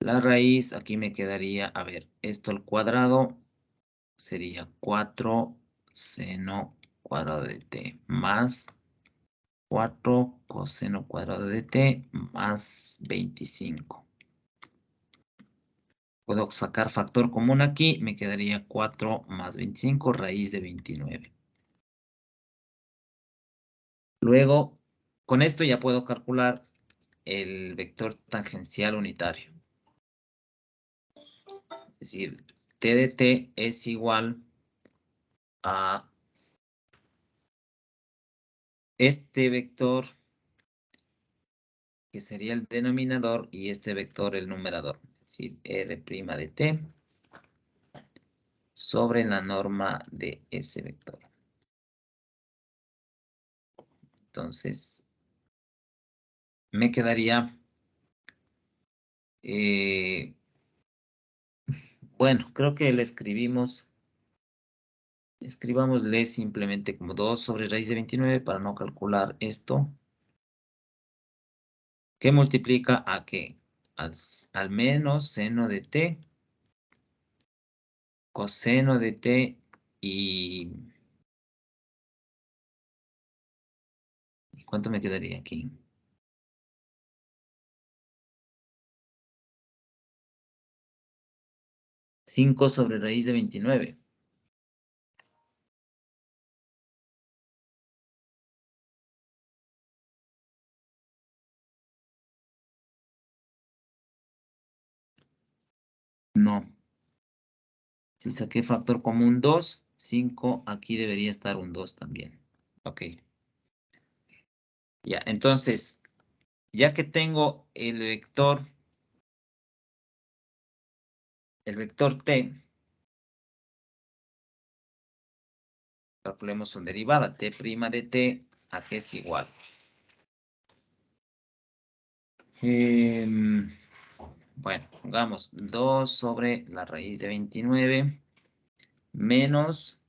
La raíz, aquí me quedaría, a ver, esto al cuadrado sería 4 seno cuadrado de t más 4 coseno cuadrado de t más 25. Puedo sacar factor común aquí, me quedaría 4 más 25, raíz de 29. Luego, con esto ya puedo calcular el vector tangencial unitario. Es decir, t de t es igual a este vector, que sería el denominador, y este vector el numerador. Es decir, r' de t sobre la norma de ese vector. Entonces, me quedaría, bueno, creo que le escribámosle simplemente como 2 sobre raíz de 29 para no calcular esto, que multiplica a que al menos seno de t, coseno de t y ¿cuánto me quedaría aquí? 5 sobre raíz de 29. No. Si saqué factor común 2, 5, aquí debería estar un 2 también. Ok. Ya, entonces, ya que tengo el vector t, calculemos su derivada, t' de t, ¿a qué es igual? Bueno, pongamos 2 sobre la raíz de 29 menos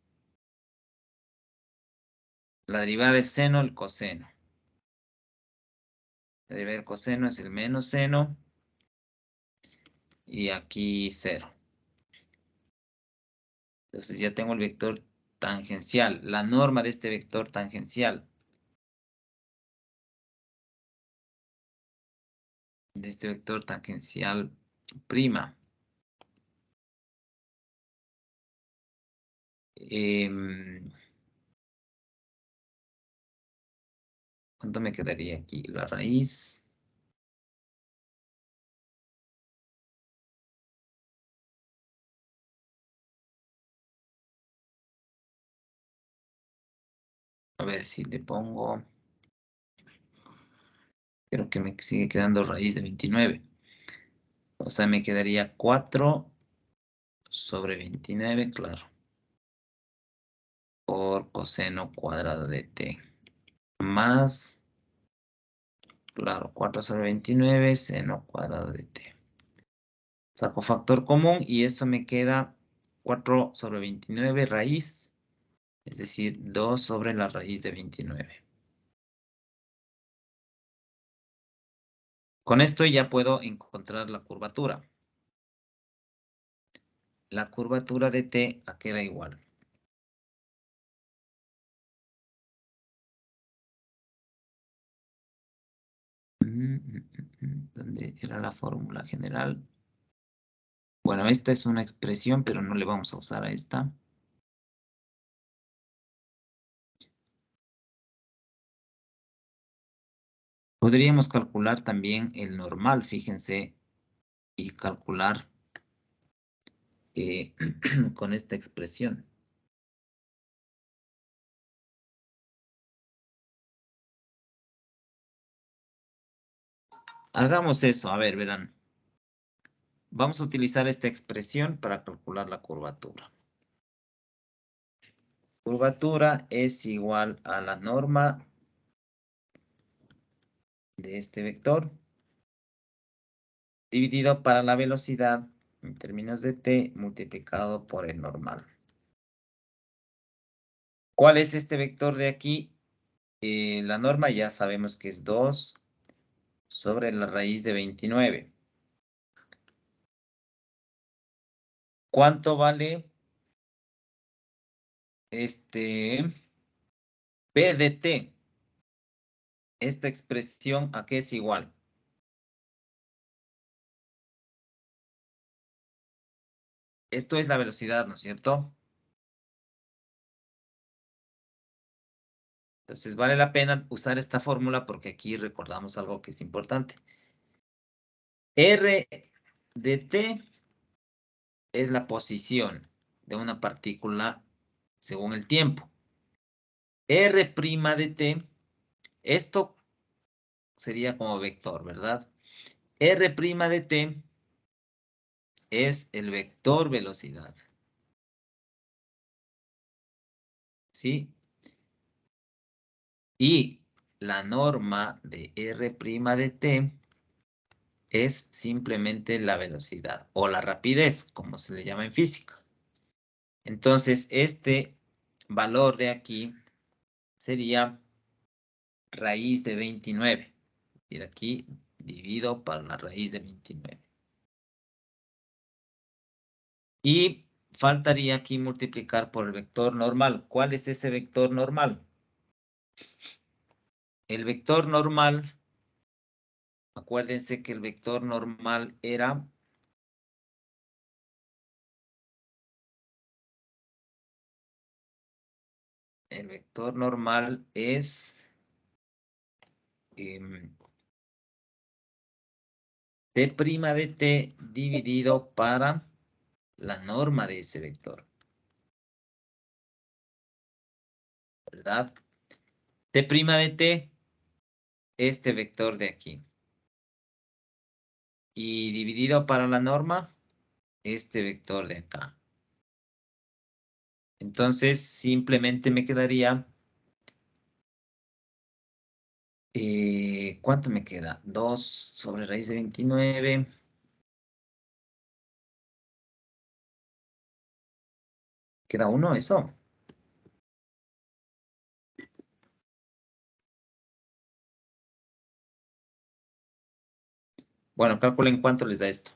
la derivada del seno, el coseno. La derivada del coseno es el menos seno y aquí 0. Entonces ya tengo el vector tangencial, la norma de este vector tangencial. De este vector tangencial prima. ¿Cuánto me quedaría aquí? La raíz. A ver si le pongo. Creo que me sigue quedando raíz de 29. O sea, me quedaría 4 sobre 29, claro. Por coseno cuadrado de t. Más, claro, 4 sobre 29, seno cuadrado de t. Saco factor común y esto me queda 4 sobre 29 raíz, es decir, 2 sobre la raíz de 29. Con esto ya puedo encontrar la curvatura. La curvatura de t, ¿a qué era igual? ¿Dónde era la fórmula general? Bueno, esta es una expresión, pero no le vamos a usar a esta. Podríamos calcular también el normal, fíjense, y calcular con esta expresión. Hagamos eso, a ver, verán. Vamos a utilizar esta expresión para calcular la curvatura. Curvatura es igual a la norma de este vector dividido para la velocidad en términos de t multiplicado por el normal. ¿Cuál es este vector de aquí? La norma ya sabemos que es 2 sobre la raíz de 29. ¿Cuánto vale p de t? Esta expresión, ¿a qué es igual? Esto es la velocidad, ¿no es cierto? Entonces vale la pena usar esta fórmula porque aquí recordamos algo que es importante. R de t es la posición de una partícula según el tiempo. R' de t, esto sería como vector, ¿verdad? R' de t es el vector velocidad. ¿Sí? Y la norma de R' de t es simplemente la velocidad o la rapidez, como se le llama en física. Entonces, este valor de aquí sería raíz de 29. Es decir, aquí divido para la raíz de 29. Y faltaría aquí multiplicar por el vector normal. ¿Cuál es ese vector normal? El vector normal, acuérdense que el vector normal era el vector normal es t' de t dividido para la norma de ese vector. ¿Verdad? T' de t, este vector de aquí. Y dividido para la norma, este vector de acá. Entonces, simplemente me quedaría... ¿cuánto me queda? 2 sobre raíz de 29. ¿Queda 1 eso? Bueno, calculen cuánto les da esto.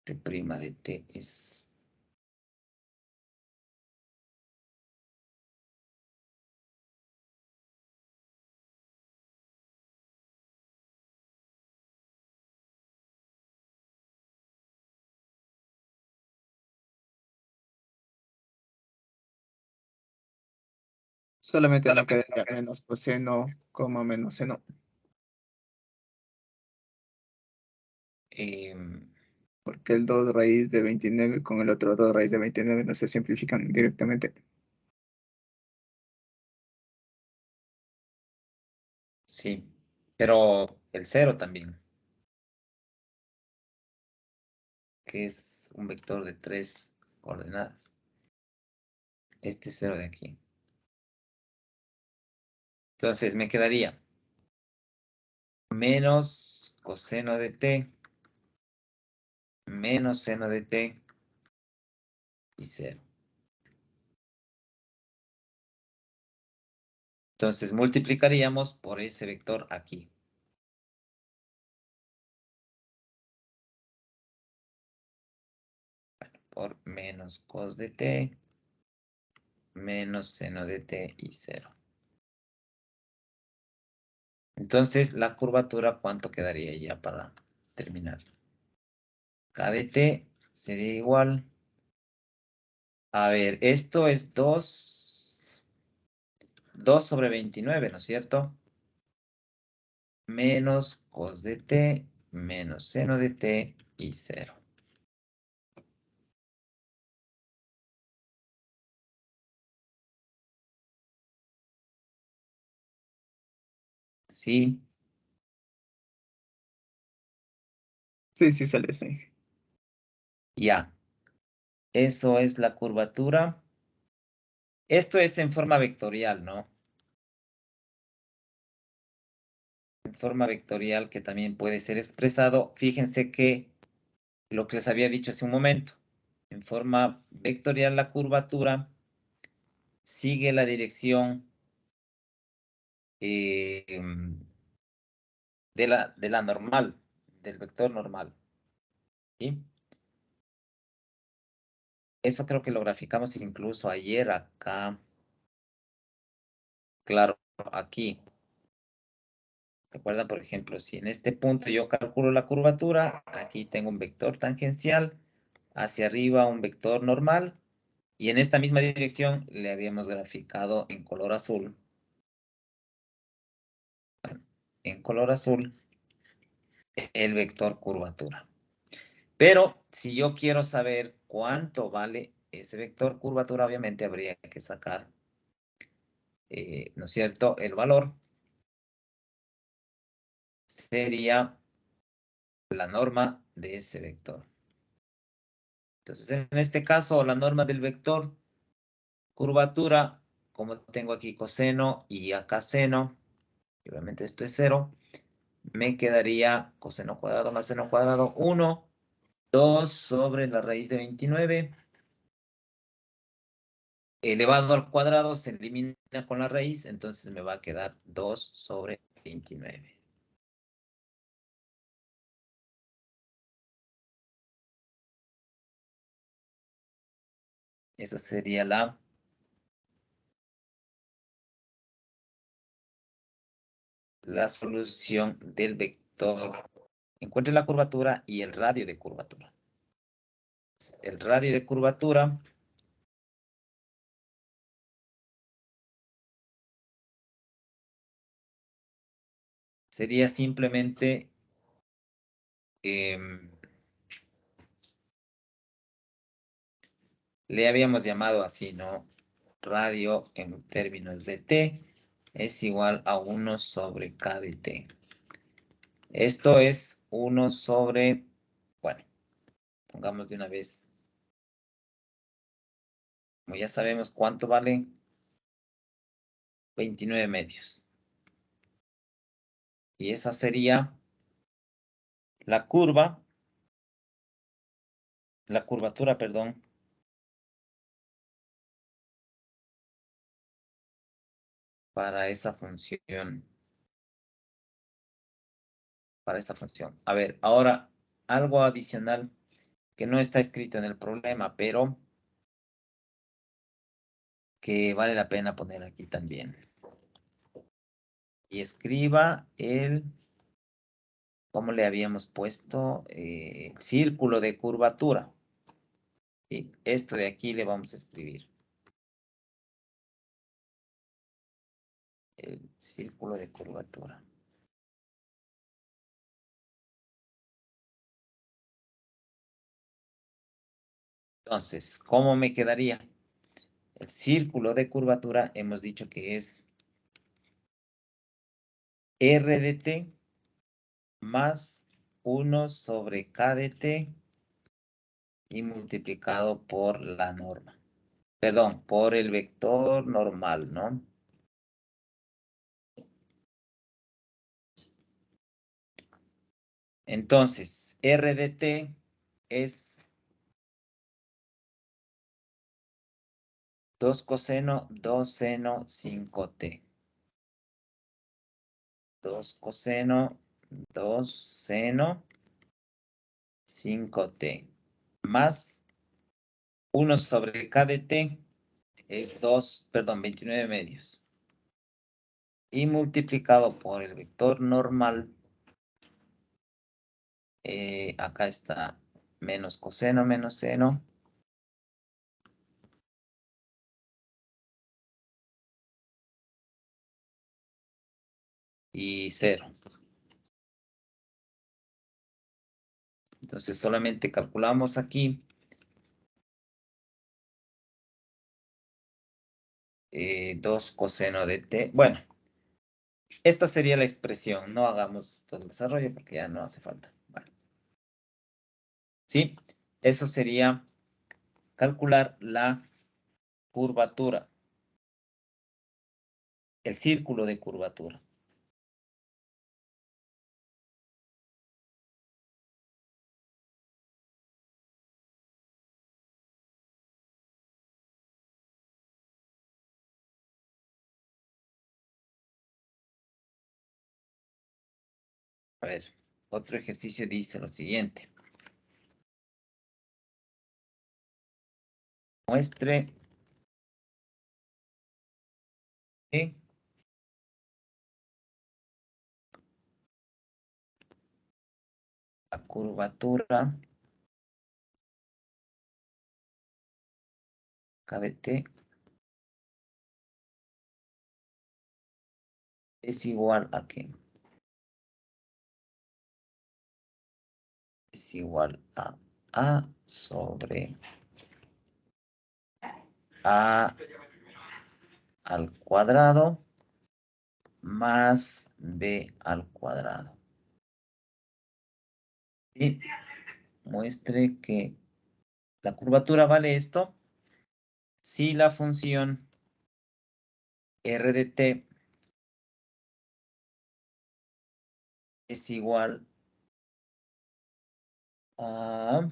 T' de t es... Solamente no quedaría menos coseno, coma menos seno. Porque el 2 raíz de 29 con el otro 2 raíz de 29 no se simplifican directamente. Sí, pero el 0 también. Que es un vector de 3 coordenadas. Este 0 de aquí. Entonces me quedaría menos coseno de t menos seno de t y 0. Entonces multiplicaríamos por ese vector aquí. Bueno, por menos cos de t menos seno de t y 0. Entonces la curvatura, ¿cuánto quedaría ya para terminar? K de t sería igual. A ver, esto es 2 sobre 29, ¿no es cierto? Menos cos de t menos seno de t y 0. Sí, Sí, sí sale así. ya. Eso es la curvatura. Esto es en forma vectorial, ¿no? En forma vectorial que también puede ser expresado. Fíjense que lo que les había dicho hace un momento. En forma vectorial la curvatura sigue la dirección de la normal, del vector normal. ¿Sí? Eso creo que lo graficamos incluso ayer acá. Claro, aquí. Recuerda, por ejemplo, si en este punto yo calculo la curvatura, aquí tengo un vector tangencial, hacia arriba un vector normal, y en esta misma dirección le habíamos graficado en color azul. Bueno, en color azul, el vector curvatura. Pero si yo quiero saber cuánto vale ese vector curvatura, obviamente habría que sacar, ¿no es cierto?, el valor. Sería la norma de ese vector. Entonces, en este caso, la norma del vector curvatura, como tengo aquí coseno y acá seno, y obviamente esto es 0, me quedaría coseno cuadrado más seno cuadrado 1, 2 sobre la raíz de 29, elevado al cuadrado se elimina con la raíz, entonces me va a quedar 2 sobre 29. Esa sería la solución del vector Encuentre la curvatura y el radio de curvatura. El radio de curvatura sería simplemente le habíamos llamado así, ¿no? Radio en términos de t es igual a 1 sobre k de t. Esto es 1 sobre, bueno, pongamos de una vez, como ya sabemos cuánto vale, 29 medios. Y esa sería la curvatura, perdón, para esa función. Para esa función. A ver, ahora algo adicional que no está escrito en el problema, pero que vale la pena poner aquí también. Y escriba ¿cómo le habíamos puesto? Círculo de curvatura. Y esto de aquí le vamos a escribir. El círculo de curvatura. Entonces, ¿cómo me quedaría? El círculo de curvatura hemos dicho que es R de t más 1 sobre k de t y multiplicado por la norma. Perdón, por el vector normal, ¿no? Entonces, R de t es 2 coseno, 2 seno, 5t. 2 coseno, 2 seno, 5t. Más 1 sobre k de t es 29 medios. Y multiplicado por el vector normal, acá está menos coseno, menos seno. Y 0. Entonces solamente calculamos aquí 2 coseno de t. Bueno, esta sería la expresión. No hagamos todo el desarrollo porque ya no hace falta. Vale. ¿Sí? Eso sería calcular la curvatura. El círculo de curvatura. A ver, otro ejercicio dice lo siguiente. Muestre que la curvatura K de t es igual a ¿qué? Es igual a A sobre A al cuadrado más B al cuadrado. Y muestre que la curvatura vale esto si la función R de t es igual a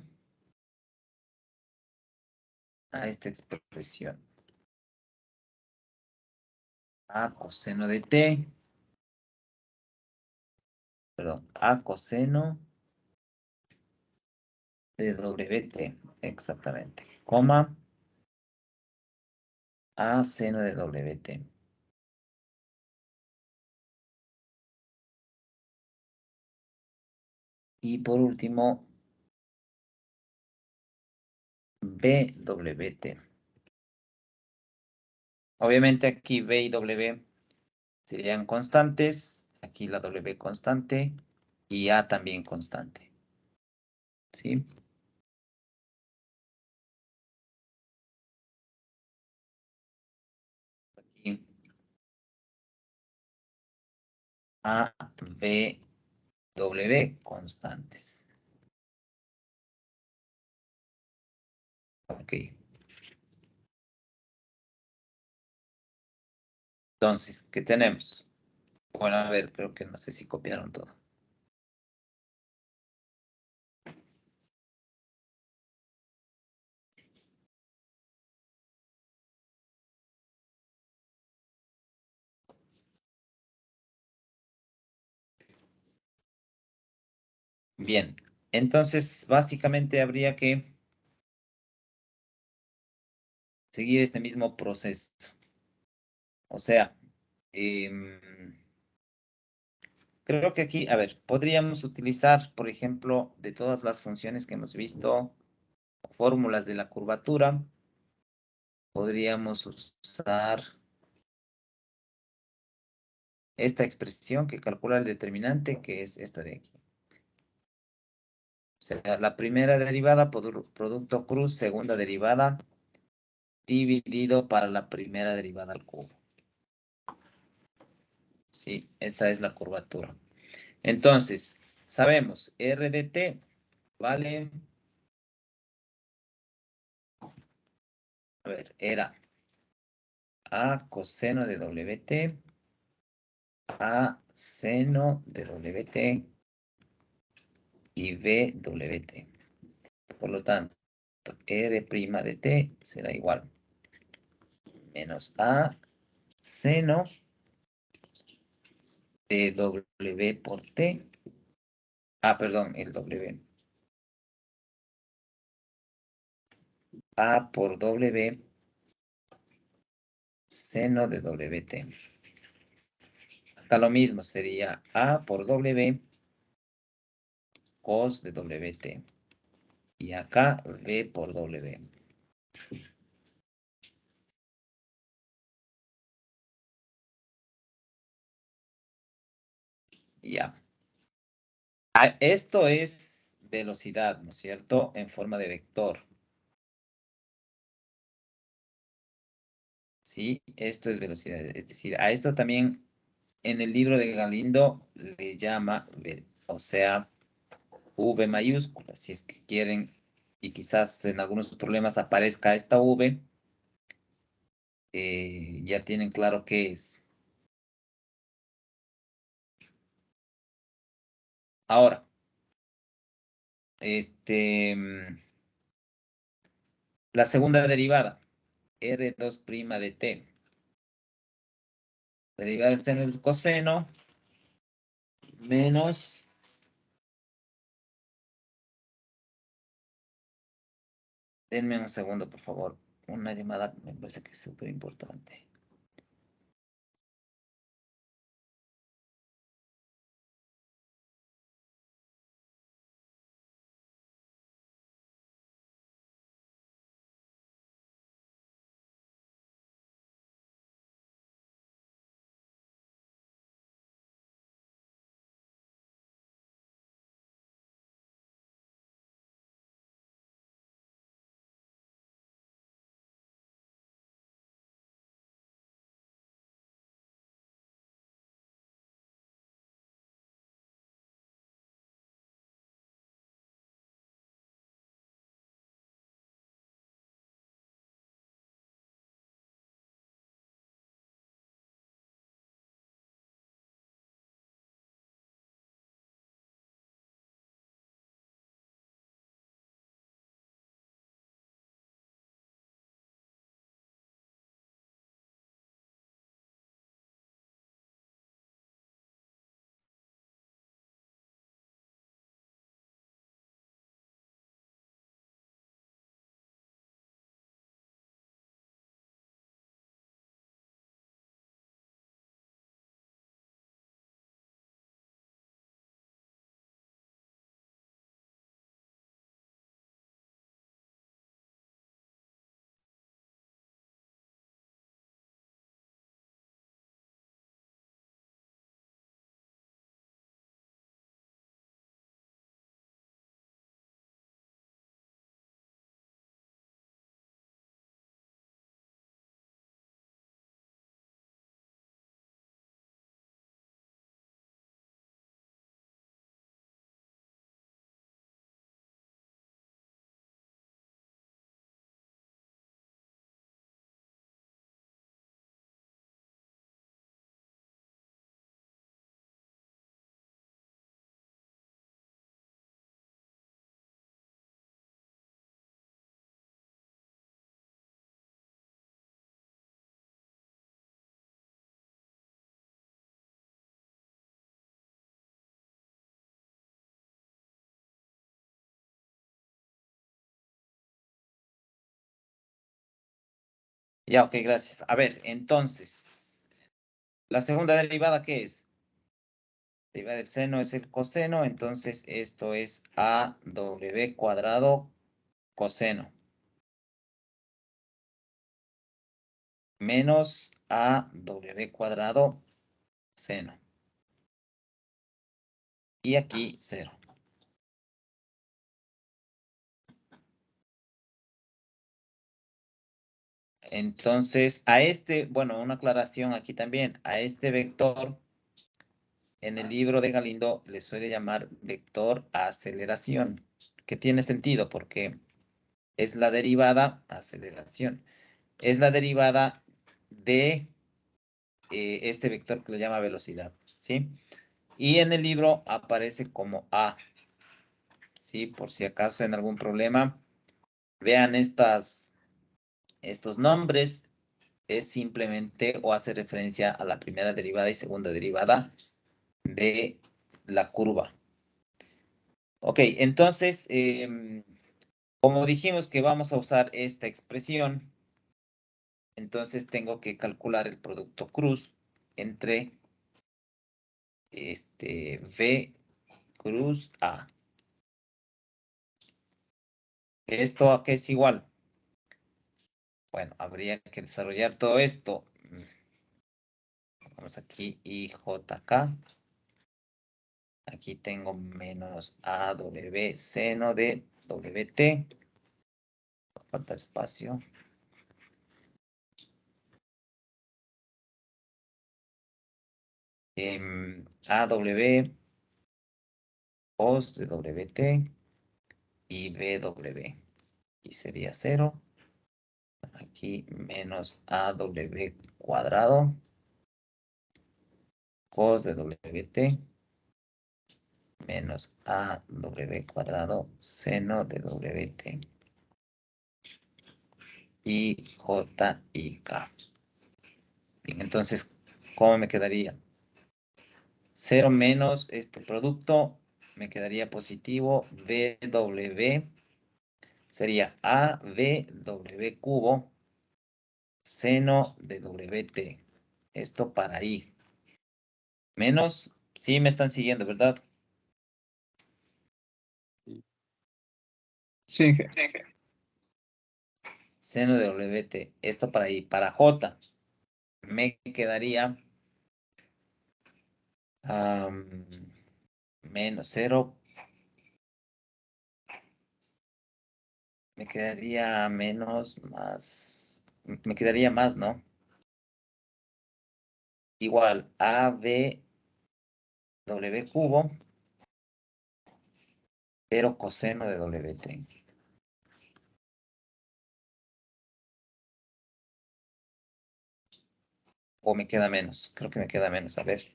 esta expresión. A coseno de t, perdón, A coseno de wt, exactamente, coma, A seno de wt. Y por último, BWT. Obviamente aquí B y W serían constantes. Aquí la W constante y A también constante. ¿Sí? Aquí A, B, W constantes. Ok. Entonces, ¿qué tenemos? Bueno, a ver, creo que no sé si copiaron todo. Bien, entonces básicamente habría que seguir este mismo proceso. O sea, creo que aquí, a ver, podríamos utilizar, por ejemplo, de todas las funciones que hemos visto, fórmulas de la curvatura, podríamos usar esta expresión que calcula el determinante, que es esta de aquí. O sea, la primera derivada por producto cruz, segunda derivada, dividido para la primera derivada al cubo. Sí, esta es la curvatura. Entonces, sabemos, R de t vale, a ver, era A coseno de WT, A seno de WT y B WT. Por lo tanto, R' de t será igual menos A seno de W por t. Ah, perdón, el W. A por W seno de WT. Acá lo mismo sería A por W cos de WT. Y acá V por W. Ya. Esto es velocidad, ¿no es cierto? En forma de vector. ¿Sí? Esto es velocidad. Es decir, a esto también en el libro de Galindo le llama, o sea, V mayúscula, si es que quieren, y quizás en algunos problemas aparezca esta V, ya tienen claro qué es. Ahora, la segunda derivada, R2' de t. Derivada del seno del coseno menos, denme un segundo, por favor. Una llamada me parece que es súper importante. Ya, ok, gracias. A ver, entonces, la segunda derivada, ¿qué es? Derivada del seno es el coseno, entonces esto es AW cuadrado coseno. Menos AW cuadrado seno. Y aquí 0. Entonces, a este, bueno, una aclaración aquí también, a este vector, en el libro de Galindo le suele llamar vector aceleración, que tiene sentido porque es la derivada, aceleración, es la derivada de este vector que le llama velocidad, ¿sí? Y en el libro aparece como A, ¿sí? Por si acaso en algún problema, vean estos nombres, es simplemente o hace referencia a la primera derivada y segunda derivada de la curva. Ok, entonces, como dijimos que vamos a usar esta expresión, entonces tengo que calcular el producto cruz entre V cruz A. ¿Esto a qué es igual? Bueno, habría que desarrollar todo esto. Vamos aquí, IJK. Aquí tengo menos AW seno de WT. Falta espacio. AW cos de WT y BW. Aquí sería 0. Aquí menos AW cuadrado cos de WT menos AW cuadrado seno de WT y J y K. Bien, entonces, ¿cómo me quedaría? 0 menos este producto me quedaría positivo. BW sería ABW cubo seno de WT. Esto para ahí. Menos, sí me están siguiendo, ¿verdad? Sí, Seno de WT. Esto para ahí. Para J me quedaría menos 0. Me quedaría menos, más. Me quedaría más, ¿no? Igual ABW cubo, pero coseno de WT. O me queda menos. Creo que me queda menos. A ver.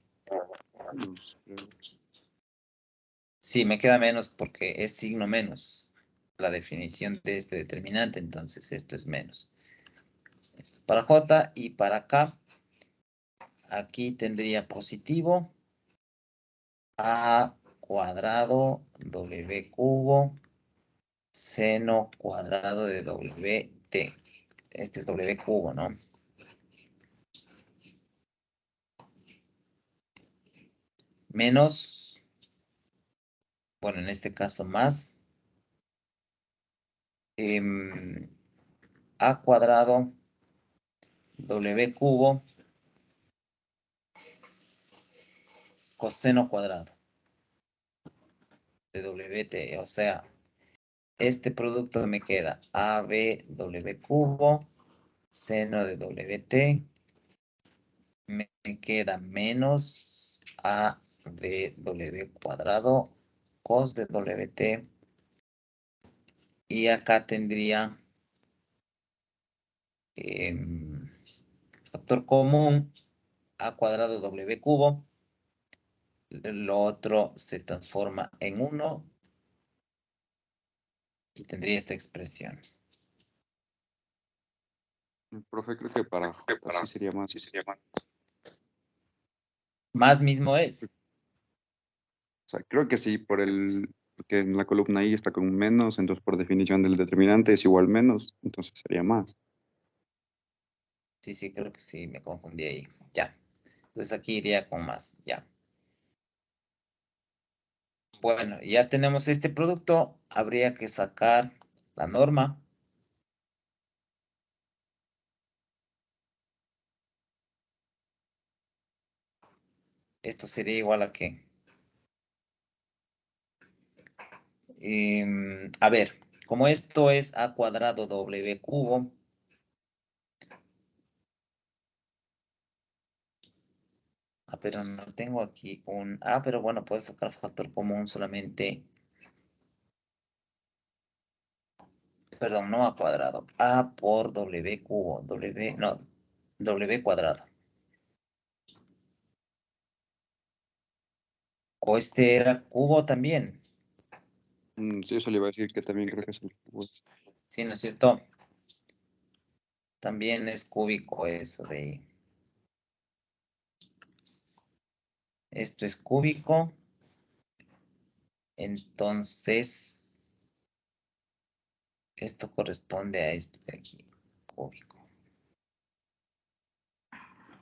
Sí, me queda menos porque es signo menos. La definición de este determinante. Entonces, esto es menos. Esto para J y para K. Aquí tendría positivo. A cuadrado W cubo. Seno cuadrado de WT. Este es W cubo, ¿no? Menos, bueno, en este caso más, A cuadrado W cubo coseno cuadrado de WT. O sea, este producto me queda ABW cubo seno de WT. Me queda menos ABW cuadrado cos de WT. Y acá tendría factor común A cuadrado W cubo. Lo otro se transforma en 1 y tendría esta expresión. Profe, creo que para J sí sería más. Más mismo es. O sea, creo que sí, porque en la columna I está con menos, entonces por definición del determinante es igual menos, entonces sería más. Sí, creo que sí, me confundí ahí. Ya. Entonces aquí iría con más, ya. Bueno, ya tenemos este producto. Habría que sacar la norma. Esto sería igual a qué. A ver, como esto es a cuadrado w cubo. Pero no tengo aquí un... pero bueno, puedo sacar factor común solamente... Perdón, no a cuadrado. A por w cubo. No, w cuadrado. O este era cubo también. Sí, eso le iba a decir que también creo que es el cubo. Sí, ¿no es cierto? También es cúbico eso de ahí. Esto es cúbico. Entonces, esto corresponde a esto de aquí. Cúbico.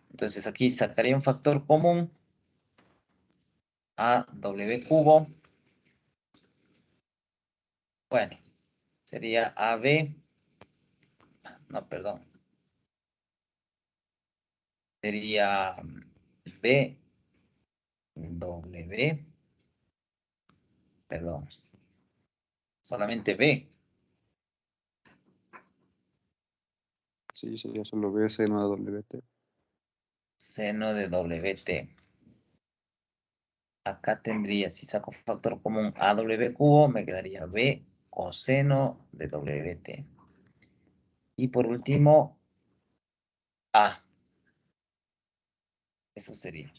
Entonces aquí sacaría un factor común. A w cubo. Bueno, sería AB. No, perdón. Sería B, W, perdón, solamente B, Sí, sería solo B seno a WT. seno de WT. Acá tendría, si saco factor común AW cubo, me quedaría B coseno de WT. Y por último, A. Eso sería.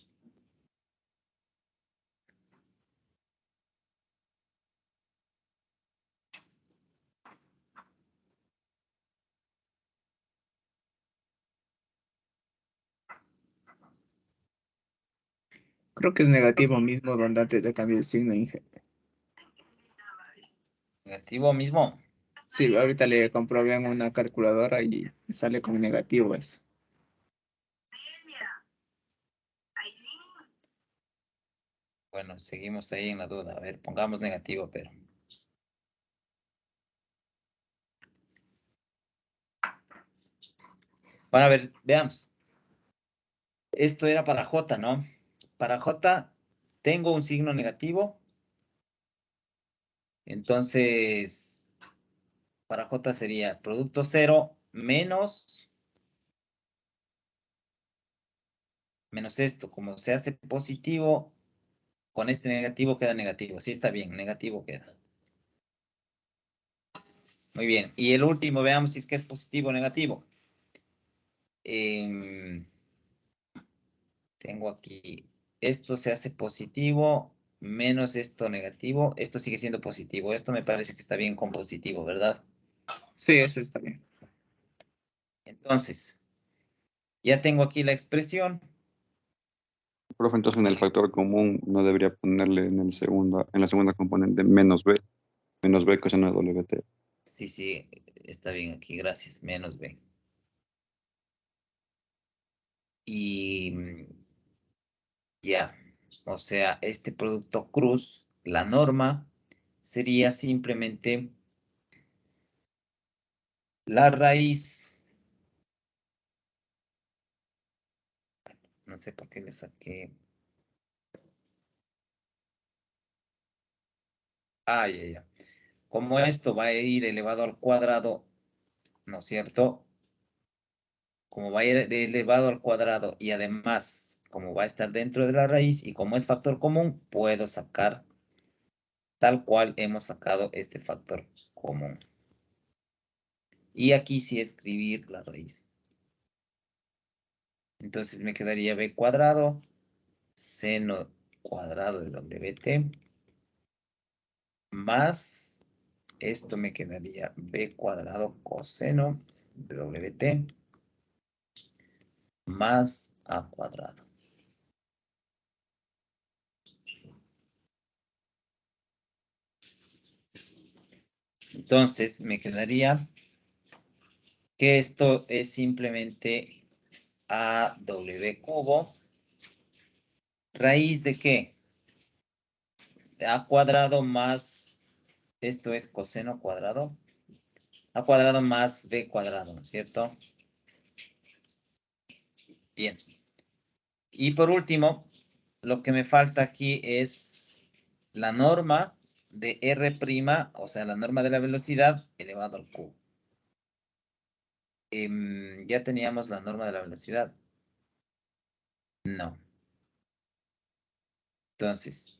Creo que es negativo mismo donde antes le cambio el signo. Negativo mismo. Sí, ahorita le comprobé en una calculadora y sale con negativo eso. Bueno, seguimos ahí en la duda. A ver, pongamos negativo, pero. Bueno, a ver, veamos. Esto era para J, ¿no? Para J tengo un signo negativo. Entonces, para J sería producto cero menos esto. Como se hace positivo, con este negativo queda negativo. Sí, está bien, negativo queda. Muy bien. Y el último, veamos si es que es positivo o negativo. Tengo aquí, esto se hace positivo menos esto negativo. Esto sigue siendo positivo. Esto me parece que está bien con positivo, ¿verdad? Sí, eso está bien. Entonces, ya tengo aquí la expresión. Profe, entonces en el factor común no debería ponerle en la segunda componente menos B coseno de WT. Sí, está bien aquí, gracias. Menos B. Y ya, o sea, este producto cruz, la norma sería simplemente la raíz. No sé por qué le saqué. Ya. Como esto va a ir elevado al cuadrado, ¿no es cierto? Como va a ir elevado al cuadrado y además, como va a estar dentro de la raíz y como es factor común, puedo sacar tal cual hemos sacado este factor común. Y aquí sí escribir la raíz. Entonces me quedaría b cuadrado seno cuadrado de WT más esto me quedaría b cuadrado coseno de WT más a cuadrado. Entonces me quedaría que esto es simplemente AW cubo. ¿Raíz de qué? A cuadrado más, esto es coseno cuadrado. A cuadrado más B cuadrado, ¿no es cierto? Bien. Y por último, lo que me falta aquí es la norma de R', o sea, la norma de la velocidad elevado al cubo. Ya teníamos la norma de la velocidad. No. Entonces,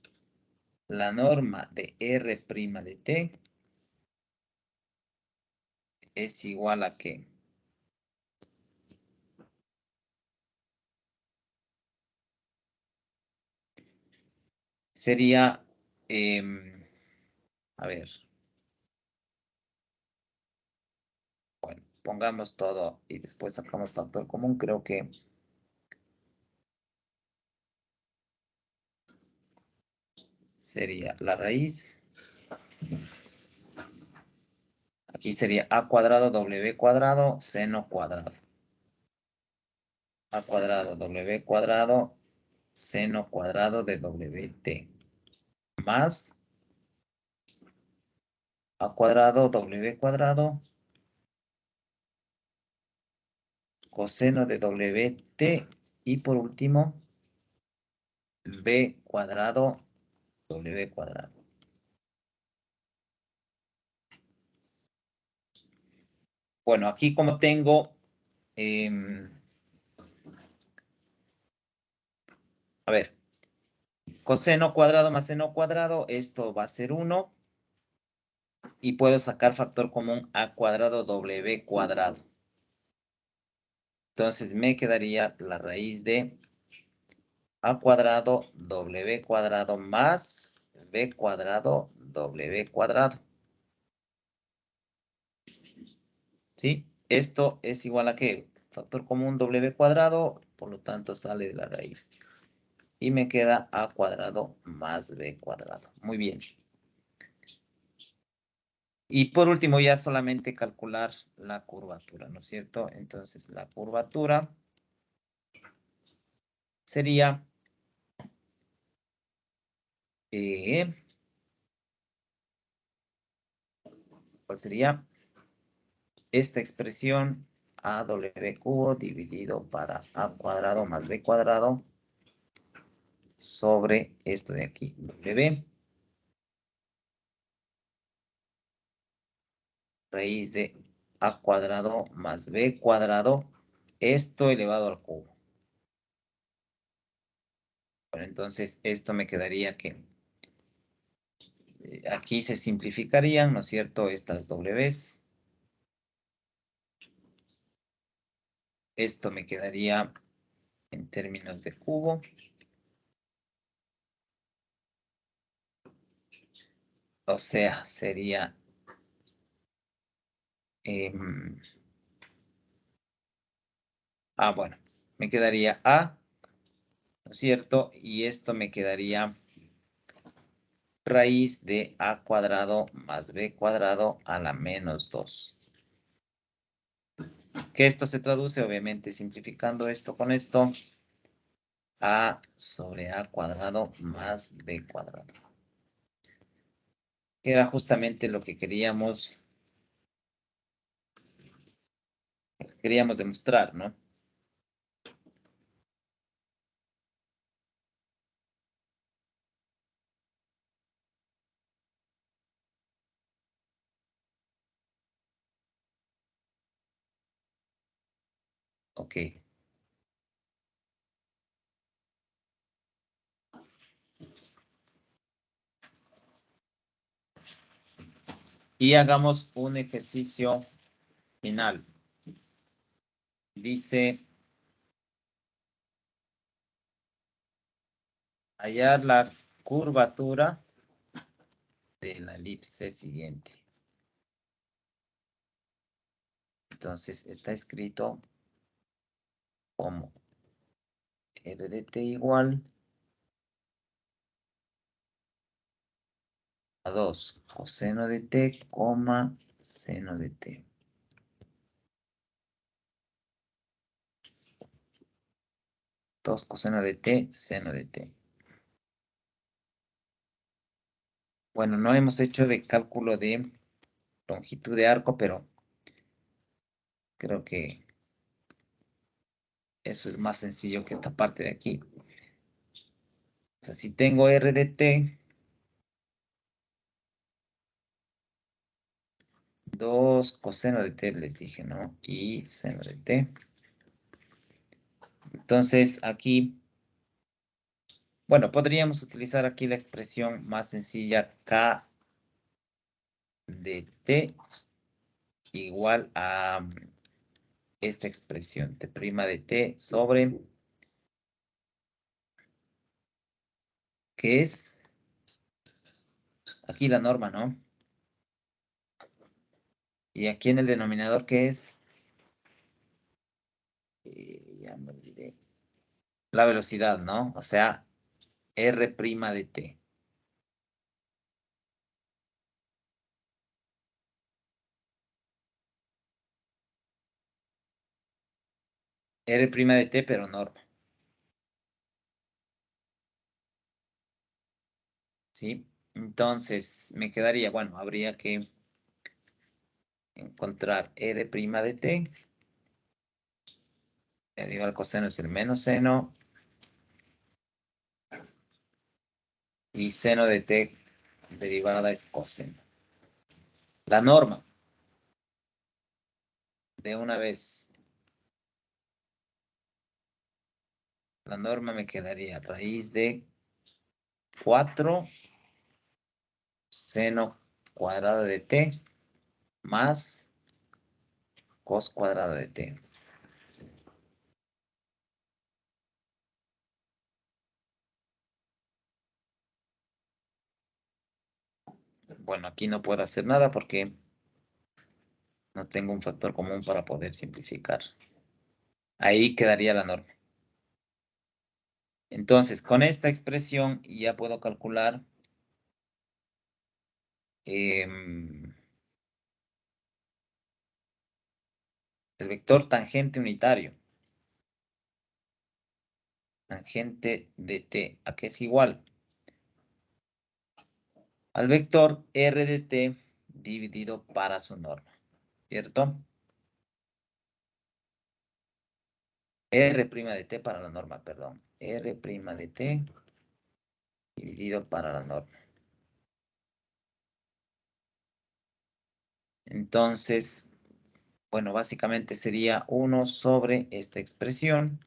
la norma de R' de t es igual a ¿qué? Sería, a ver. Bueno, pongamos todo y después sacamos factor común. Creo que sería la raíz. Aquí sería a cuadrado, w cuadrado, seno cuadrado. A cuadrado, w cuadrado, seno cuadrado de wt. Más a cuadrado, w cuadrado, coseno de wt. Y por último, b cuadrado, w cuadrado. Bueno, aquí como tengo... a ver, coseno cuadrado más seno cuadrado, esto va a ser 1. Y puedo sacar factor común a cuadrado w cuadrado. Entonces me quedaría la raíz de a cuadrado w cuadrado más b cuadrado w cuadrado. ¿Sí? Esto es igual a ¿qué? Factor común w cuadrado, por lo tanto sale de la raíz. Y me queda a cuadrado más b cuadrado. Muy bien. Y por último ya solamente calcular la curvatura, ¿no es cierto? Entonces la curvatura sería ¿cuál sería? Esta expresión AW cubo dividido para A cuadrado más B cuadrado sobre esto de aquí, W. Raíz de A cuadrado más B cuadrado, esto elevado al cubo. Bueno, entonces esto me quedaría que aquí se simplificarían, ¿no es cierto? Estas Ws. Esto me quedaría en términos de cubo. O sea, sería bueno, me quedaría A, ¿no es cierto? Y esto me quedaría raíz de A cuadrado más B cuadrado a la menos 2. Que esto se traduce, obviamente, simplificando esto con esto, A sobre A cuadrado más B cuadrado. Que era justamente lo que queríamos demostrar, ¿no? Ok. Y hagamos un ejercicio final. Dice, hallar la curvatura de la elipse siguiente. Entonces, está escrito como R de t igual a 2 coseno de t, seno de t. 2 coseno de t, seno de t. Bueno, no hemos hecho de cálculo de longitud de arco, pero creo que eso es más sencillo que esta parte de aquí. O sea, si tengo r de t, 2 coseno de t les dije, ¿no? Y seno de t. Entonces, aquí, bueno, podríamos utilizar aquí la expresión más sencilla k de t igual a esta expresión, t' de t sobre, ¿qué es? Aquí la norma, ¿no? Y aquí en el denominador, ¿qué es? Ya me olvidé. La velocidad, ¿no? O sea, r' de t. R' de t, pero norma. ¿Sí? Entonces, me quedaría, bueno, habría que encontrar r' de t. El coseno es el menos seno. Y seno de t derivada es coseno. La norma. De una vez. La norma me quedaría raíz de 4 seno cuadrado de t más cos cuadrado de t. Bueno, aquí no puedo hacer nada porque no tengo un factor común para poder simplificar. Ahí quedaría la norma. Entonces, con esta expresión ya puedo calcular el vector tangente unitario. Tangente de t, ¿a qué es igual? Al vector r de t dividido para su norma, ¿cierto? R' de t para la norma, perdón. R' de t dividido para la norma. Entonces, bueno, básicamente sería 1 sobre esta expresión.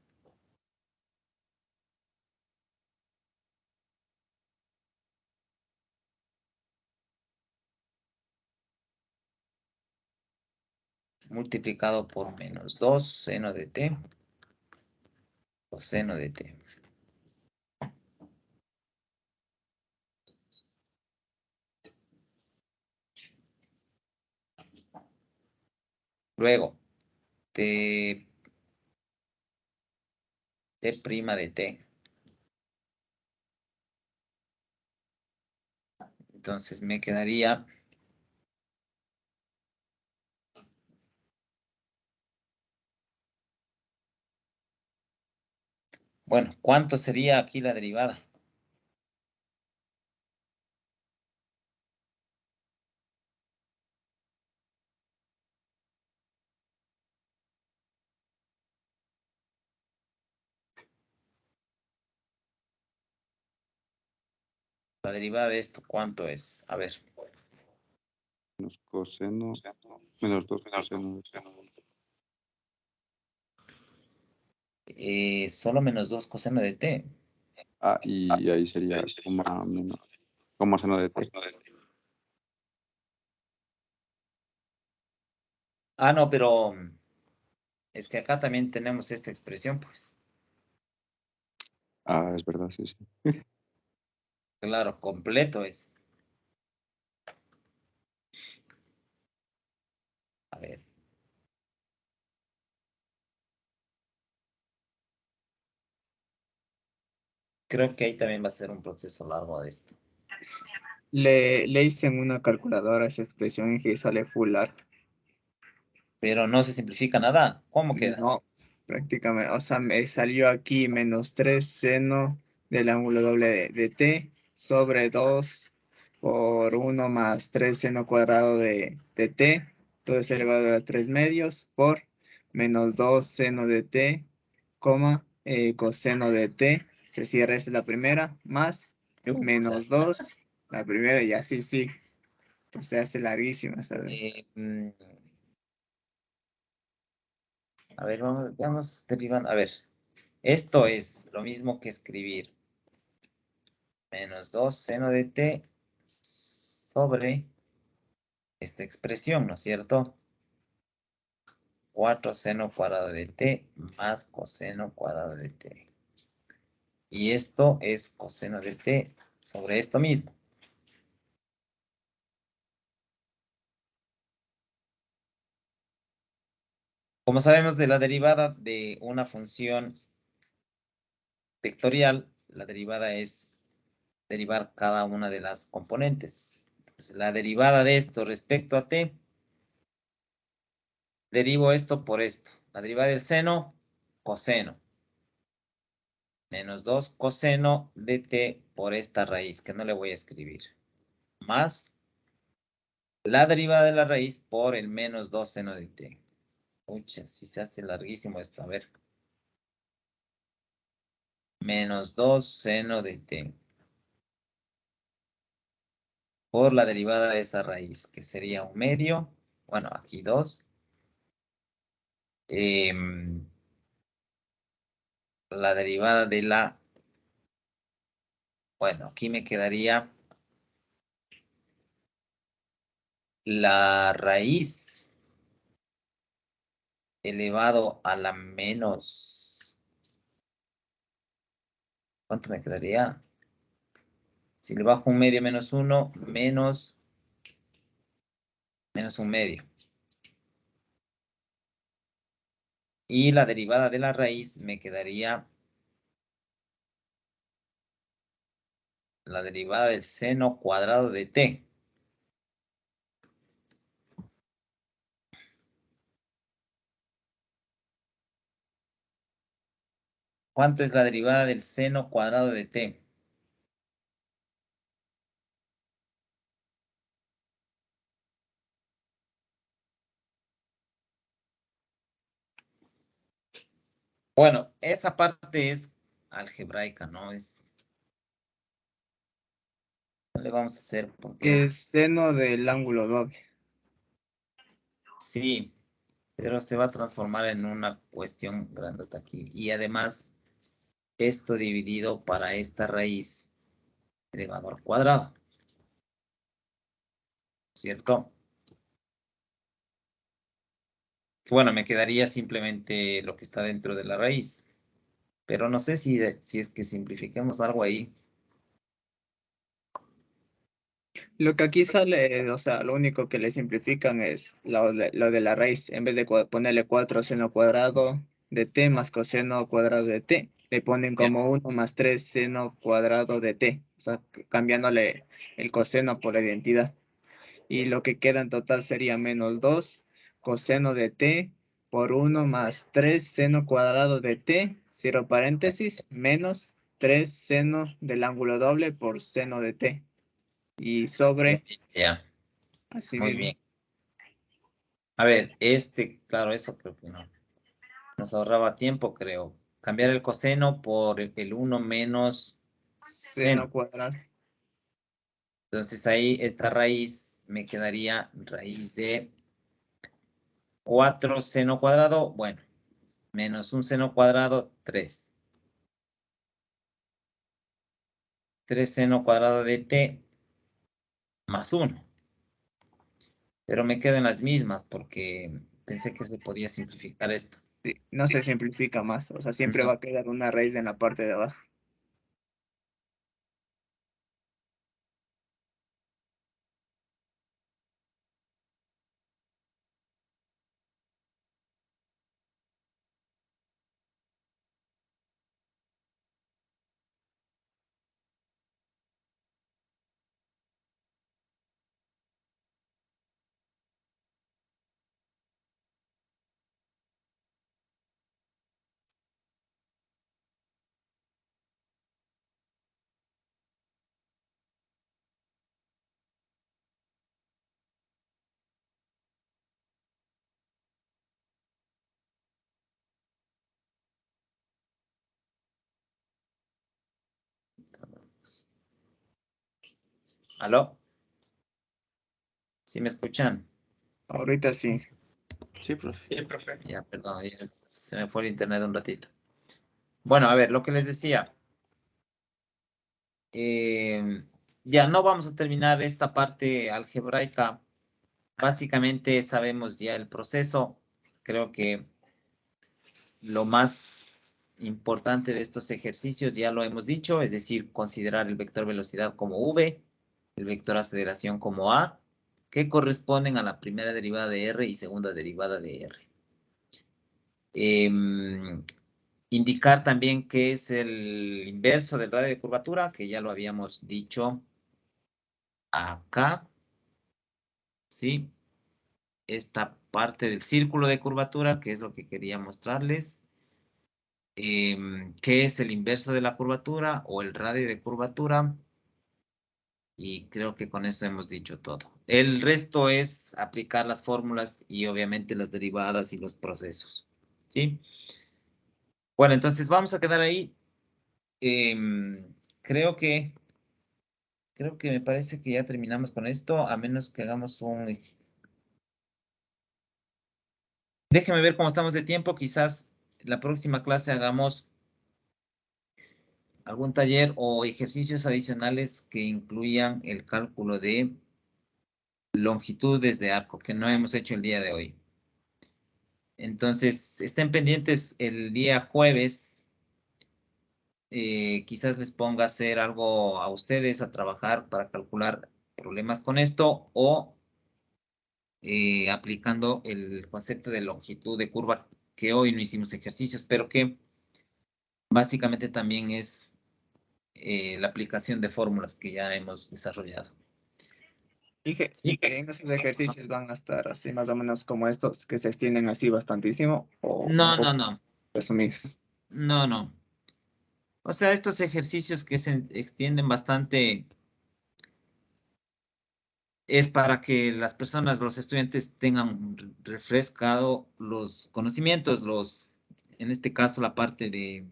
Multiplicado por menos 2 seno de t coseno de t. Luego, t' de t. Entonces me quedaría... Bueno, ¿cuánto sería aquí la derivada? La derivada de esto, ¿cuánto es? A ver. Menos coseno, menos 2 coseno. Solo menos 2 coseno de t. Ah, y ahí sería coma menos, coma seno de t. Ah, no, pero es que acá también tenemos esta expresión, pues. Ah, es verdad, sí, sí. Claro, completo es. A ver. Creo que ahí también va a ser un proceso largo de esto. Le hice en una calculadora esa expresión y que sale full arc. Pero no se simplifica nada. ¿Cómo queda? No, prácticamente. O sea, me salió aquí menos 3 seno del ángulo doble de t sobre 2 por 1 más 3 seno cuadrado de t, todo es elevado a 3 medios, por menos 2 seno de t, coma, coseno de t, se cierra, esta es la primera, más menos 2, la primera y así sí. Entonces se hace larguísima. ¿Sabes? A ver, vamos derivando. A ver, esto es lo mismo que escribir menos 2 seno de t sobre esta expresión, ¿no es cierto? 4 seno cuadrado de t más coseno cuadrado de t. Y esto es coseno de t sobre esto mismo. Como sabemos de la derivada de una función vectorial, la derivada es derivar cada una de las componentes. Entonces, la derivada de esto respecto a t, derivo esto por esto. La derivada del seno, coseno. Menos 2 coseno de t por esta raíz, que no le voy a escribir. Más la derivada de la raíz por el menos 2 seno de t. Pucha, si se hace larguísimo esto. A ver. Menos 2 seno de t. Por la derivada de esa raíz, que sería un medio. Bueno, aquí 2. La derivada de la... Bueno, aquí me quedaría la raíz elevado a la menos... ¿Cuánto me quedaría? Si le bajo un medio menos 1, menos un medio. Y la derivada de la raíz me quedaría la derivada del seno cuadrado de t. ¿Cuánto es la derivada del seno cuadrado de t? Bueno, esa parte es algebraica, ¿no? No le vamos a hacer porque El seno del ángulo doble. sí, pero se va a transformar en una cuestión grandota aquí. Y además, esto dividido para esta raíz elevado al cuadrado, ¿cierto? Bueno, me quedaría simplemente lo que está dentro de la raíz. Pero no sé si es que simplifiquemos algo ahí. Lo que aquí sale, o sea, lo único que le simplifican es lo de la raíz. En vez de ponerle 4 seno cuadrado de t más coseno cuadrado de t, le ponen Ya. como 1 más 3 seno cuadrado de t. O sea, cambiándole el coseno por la identidad. Y lo que queda en total sería menos 2 coseno de t por 1 más 3 seno cuadrado de t, cierro paréntesis, menos 3 seno del ángulo doble por seno de t. Y sobre, Ya, así muy mismo. bien. A ver, claro, eso creo que no. Nos ahorraba tiempo, creo. Cambiar el coseno por el 1 menos Seno seno. cuadrado. Entonces ahí esta raíz me quedaría raíz de 4 seno cuadrado, bueno, menos un seno cuadrado, 3. 3 seno cuadrado de t más 1. Pero me quedan las mismas porque pensé que se podía simplificar esto. Sí, no se simplifica más. O sea, siempre Ujú. va a quedar una raíz en la parte de abajo. ¿Aló? ¿Sí me escuchan? Ahorita sí. Sí, profe. Sí, profe. Ya, perdón, ya se me fue el internet un ratito. Bueno, a ver, lo que les decía. Ya no vamos a terminar esta parte algebraica. Básicamente sabemos ya el proceso. Creo que lo más importante de estos ejercicios ya lo hemos dicho, es decir, considerar el vector velocidad como v, el vector aceleración como a, que corresponden a la primera derivada de r y segunda derivada de r. Indicar también qué es el inverso del radio de curvatura, que ya lo habíamos dicho acá. ¿Sí? Esta parte del círculo de curvatura, que es lo que quería mostrarles. ¿Qué es el inverso de la curvatura o el radio de curvatura? Y creo que con esto hemos dicho todo. El resto es aplicar las fórmulas y obviamente las derivadas y los procesos. ¿Sí? Bueno, entonces vamos a quedar ahí. Creo que me parece que ya terminamos con esto, a menos que hagamos un... Déjenme ver cómo estamos de tiempo. Quizás la próxima clase hagamos algún taller o ejercicios adicionales que incluyan el cálculo de longitudes de arco, que no hemos hecho el día de hoy. Entonces, estén pendientes el día jueves. Quizás les ponga a hacer algo a ustedes, a trabajar para calcular problemas con esto o aplicando el concepto de longitud de curva, que hoy no hicimos ejercicios, pero que básicamente también es la aplicación de fórmulas que ya hemos desarrollado. Dije, Sí. en esos ejercicios van a estar así más o menos como estos, que se extienden así bastantísimo, o un No, poco no, no, resumidos. no, no. O sea, estos ejercicios que se extienden bastante es para que las personas, los estudiantes tengan refrescado los conocimientos, en este caso la parte de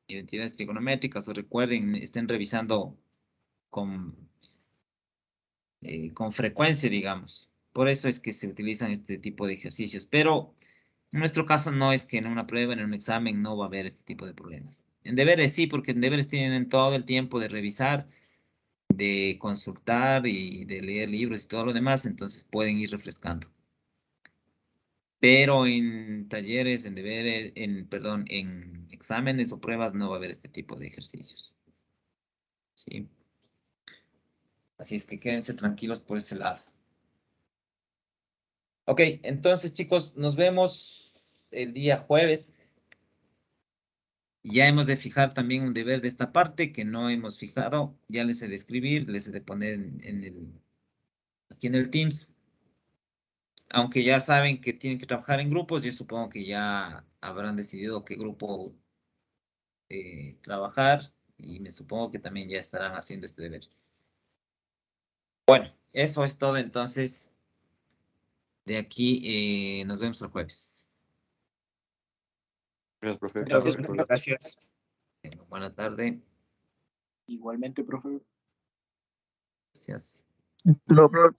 identidades trigonométricas, o recuerden, estén revisando con frecuencia, digamos. Por eso es que se utilizan este tipo de ejercicios. Pero en nuestro caso no es que en una prueba, en un examen, no va a haber este tipo de problemas. En deberes sí, porque en deberes tienen todo el tiempo de revisar, de consultar y de leer libros y todo lo demás, entonces pueden ir refrescando. Pero en talleres, en deberes, perdón, en exámenes o pruebas no va a haber este tipo de ejercicios. ¿Sí? Así es que quédense tranquilos por ese lado. Ok, entonces chicos, nos vemos el día jueves. Ya hemos de fijar también un deber de esta parte que no hemos fijado. Ya les he de escribir, les he de poner aquí en el Teams. Aunque ya saben que tienen que trabajar en grupos, yo supongo que ya habrán decidido qué grupo trabajar y me supongo que también ya estarán haciendo este deber. Bueno, eso es todo entonces. De aquí nos vemos el jueves. Gracias, profe. Gracias, Gracias por gracias. Tengan buena tarde. Igualmente, profe. Gracias. No, profe.